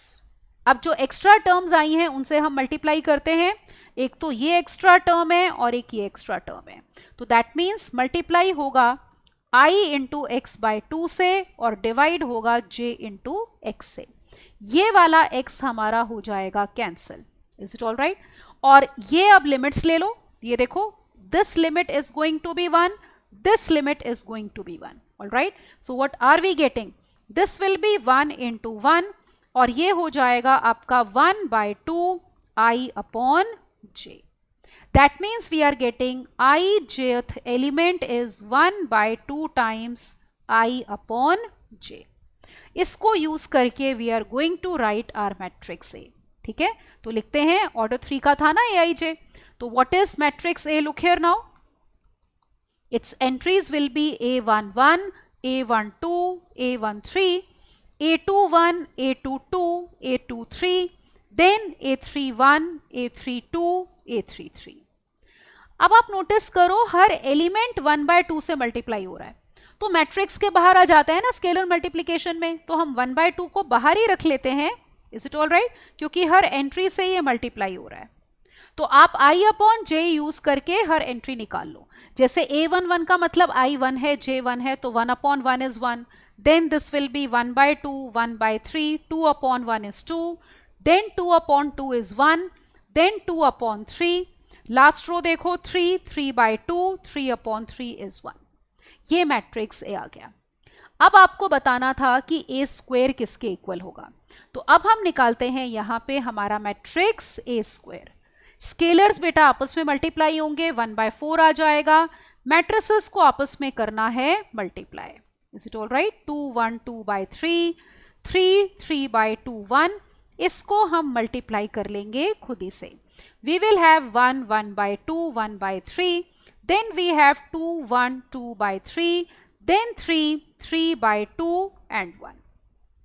अब जो एक्स्ट्रा टर्म्स आई हैं उनसे हम मल्टीप्लाई करते हैं, एक तो ये एक्स्ट्रा टर्म है और एक ये एक्स्ट्रा टर्म है, तो दैट मीन्स मल्टीप्लाई होगा I इंटू एक्स बाय 2 से और डिवाइड होगा j इंटू एक्स से। ये वाला x हमारा हो जाएगा cancel. Is it all right? और ये अब लिमिट्स ले लो, ये देखो this limit is going to be 1, this limit is going to be 1। All right, so what are we getting, this will be 1 into 1 और ये हो जाएगा आपका 1 by 2 I upon j। That means we are getting ijth element is 1 by 2 times I upon j। इसको use करके we are going to write our matrix A। ठीक है, तो लिखते हैं, ऑर्डर 3 का था ना aij, तो what is matrix A? Look here now, its entries will be A11, A12, A13, A21, A22, A23, then A31, A32, A33। अब आप नोटिस करो हर एलिमेंट 1 बाय 2 से मल्टीप्लाई हो रहा है, तो मैट्रिक्स के बाहर आ जाता है ना स्केलर मल्टीप्लिकेशन में, तो हम 1 बाय 2 को बाहर ही रख लेते हैं। Is it all right? क्योंकि हर एंट्री से ये मल्टीप्लाई हो रहा है, तो आप I अपॉन j यूज करके हर एंट्री निकाल लो। जैसे A11 का मतलब I1 है, J1 है, तो 1 upon 1 is 1, then this will be 1 by 2, 1 by 3, 2 upon 1 is 2, then 2 upon 2 is 1, then 2 upon 3, last row देखो 3, 3 बाय 2, 3 अपॉन 3 इज 1। ये मैट्रिक्स ए आ गया। अब आपको बताना था कि ए स्क्वायर किसके इक्वल होगा, तो अब हम निकालते हैं यहाँ पे हमारा मैट्रिक्स ए स्क्वायर। स्केलर्स बेटा आपस में मल्टीप्लाई होंगे, 1 बाय 4 आ जाएगा, मैट्रिसेस को आपस में करना है multiply. Is it all right? 2 1 2 by 3, 3 3 by 2 1, इसको हम मल्टीप्लाई कर लेंगे खुद ही से। We will have 1 1 by 2, 1 by 3, then we have 2 1 2 by 3, then 3 3 by 2 and 1।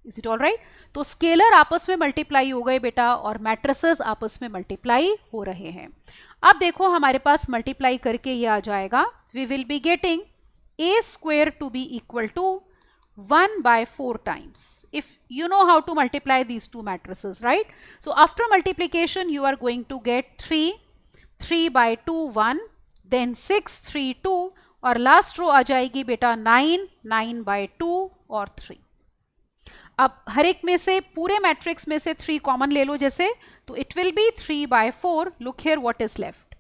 Is it all right? तो स्केलर आपस में मल्टीप्लाई हो गए बेटा और मैट्रिसेस आपस में मल्टीप्लाई हो रहे हैं। अब देखो हमारे पास मल्टीप्लाई करके ये आ जाएगा, we will be getting a square to be equal to 1 by 4 times. If you know how to multiply these two matrices, right? So after multiplication you are going to get 3, 3 by 2 1, then 6 3 2 और last row आ जाएगी बेटा 9, 9 by 2 और 3। अब हर एक में से पूरे matrix में से 3 कॉमन ले लो जैसे, तो it will B 3 by 4। Look here what is left,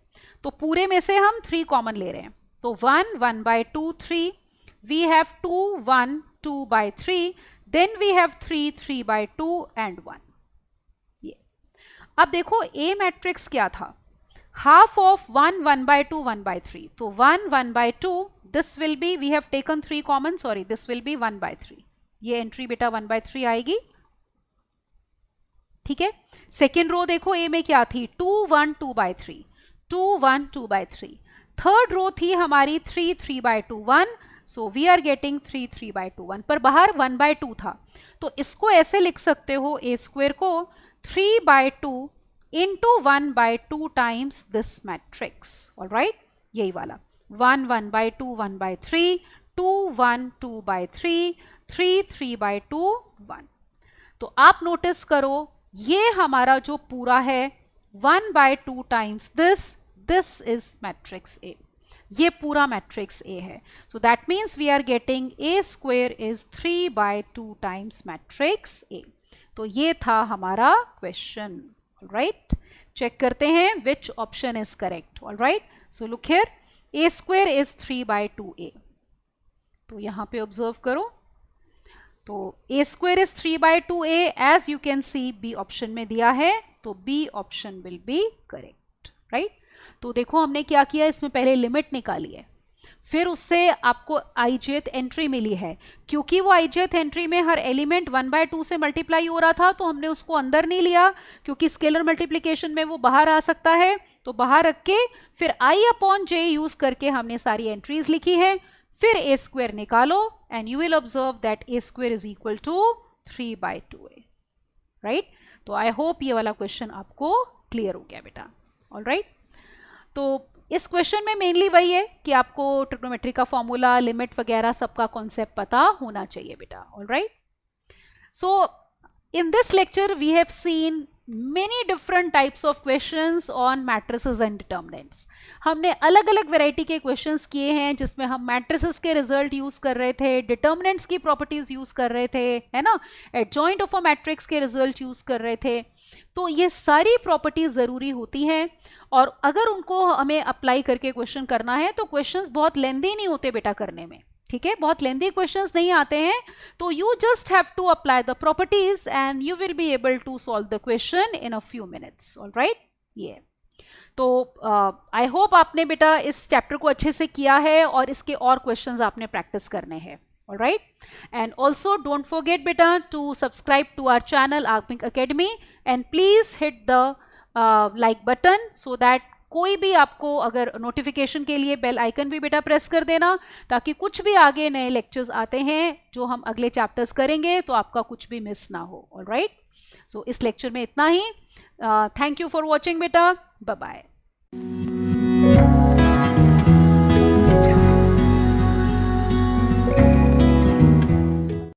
तो पूरे में से हम 3 कॉमन ले रहे हैं, तो 1 1 by 2 3, we have 2 1 2 by 3, then we have 3 3 by 2 and 1। ये अब देखो ए मैट्रिक्स क्या था, हाफ ऑफ 1 1 by 2 1 by 3, तो 1 1 by 2, this will be, we have taken 3 common, sorry this will be 1 by 3, ये एंट्री बेटा 1 by 3 आएगी, ठीक है। सेकेंड रो देखो ए में क्या थी, 2 1 2 by 3, 2 1 2 by 3, थर्ड रो थी हमारी 3 3 by 2 1, so we are getting 3 3 by 2 1, पर बाहर 1 by 2 था, तो इसको ऐसे लिख सकते हो ए स्क्वायर को 3 by 2 into 1 by 2 times this matrix, all right, यही वाला 1 1 by 2 1 by 3, 2 1 2 by 3, 3 3 by 2 1, तो आप नोटिस करो ये हमारा जो पूरा है 1 by 2 times this is matrix A, ये पूरा मैट्रिक्स A है, so that means we are getting A square is 3 by 2 times matrix A, तो ये था हमारा क्वेश्चन, राइट। चेक करते हैं which option is correct, all right, so look here, A square is 3 by 2A, तो यहाँ पे ऑब्जर्व करो, तो A square is 3 by 2A, as you can see B option में दिया है, तो B option will be correct, right। तो देखो हमने क्या किया, इसमें पहले लिमिट निकाली है, फिर उससे आपको ijth एंट्री मिली है, क्योंकि वो ijth एंट्री में हर एलिमेंट 1 by 2 से मल्टीप्लाई हो रहा था, तो हमने उसको अंदर नहीं लिया, क्योंकि स्केलर मल्टीप्लिकेशन में वो बाहर आ सकता है, तो बाहर रख के फिर i अपॉन j यूज करके हमने सारी एंट्रीज लिखी है, फिर a स्क्वायर निकालो and you will observe that a square is equal to 3 by 2a, right. तो आई होप ये वाला क्वेश्चन आपको क्लियर हो गया बेटा, ऑल राइट। तो इस क्वेश्चन में मेनली वही है कि आपको ट्रिग्नोमेट्री का फॉर्मूला, लिमिट वगैरह सबका कॉन्सेप्ट पता होना चाहिए बेटा, all right. So in this lecture we have seen many different types of questions on matrices and determinants, हमने अलग अलग वैरायटी के क्वेश्चंस किए हैं, जिसमें हम मैट्रिसेस के रिजल्ट यूज कर रहे थे, डिटर्मिनेंट्स की प्रॉपर्टीज यूज कर रहे थे, है ना, एडजॉइंट ऑफ अ मैट्रिक्स के रिजल्ट यूज कर रहे थे, तो ये सारी प्रॉपर्टीज ज़रूरी होती हैं, और अगर उनको हमें अप्लाई करके क्वेश्चन करना है तो क्वेश्चंस बहुत लेंदी नहीं होते बेटा करने में, ठीक है, बहुत लेंदी क्वेश्चंस नहीं आते हैं, तो you just have to apply the properties and you will be able to solve the question in a few minutes, alright. ये तो आई होप आपने बेटा इस चैप्टर को अच्छे से किया है, और इसके और क्वेश्चंस आपने प्रैक्टिस करने हैं, alright. And also don't forget बेटा to subscribe to our channel Arcmic academy, and please hit the like button, so that कोई भी आपको अगर नोटिफिकेशन के लिए बेल आइकन भी बेटा प्रेस कर देना, ताकि कुछ भी आगे नए लेक्चर्स आते हैं जो हम अगले चैप्टर्स करेंगे तो आपका कुछ भी मिस ना हो, ऑलराइट। सो इस लेक्चर में इतना ही, थैंक यू फॉर वॉचिंग बेटा, बाय बाय।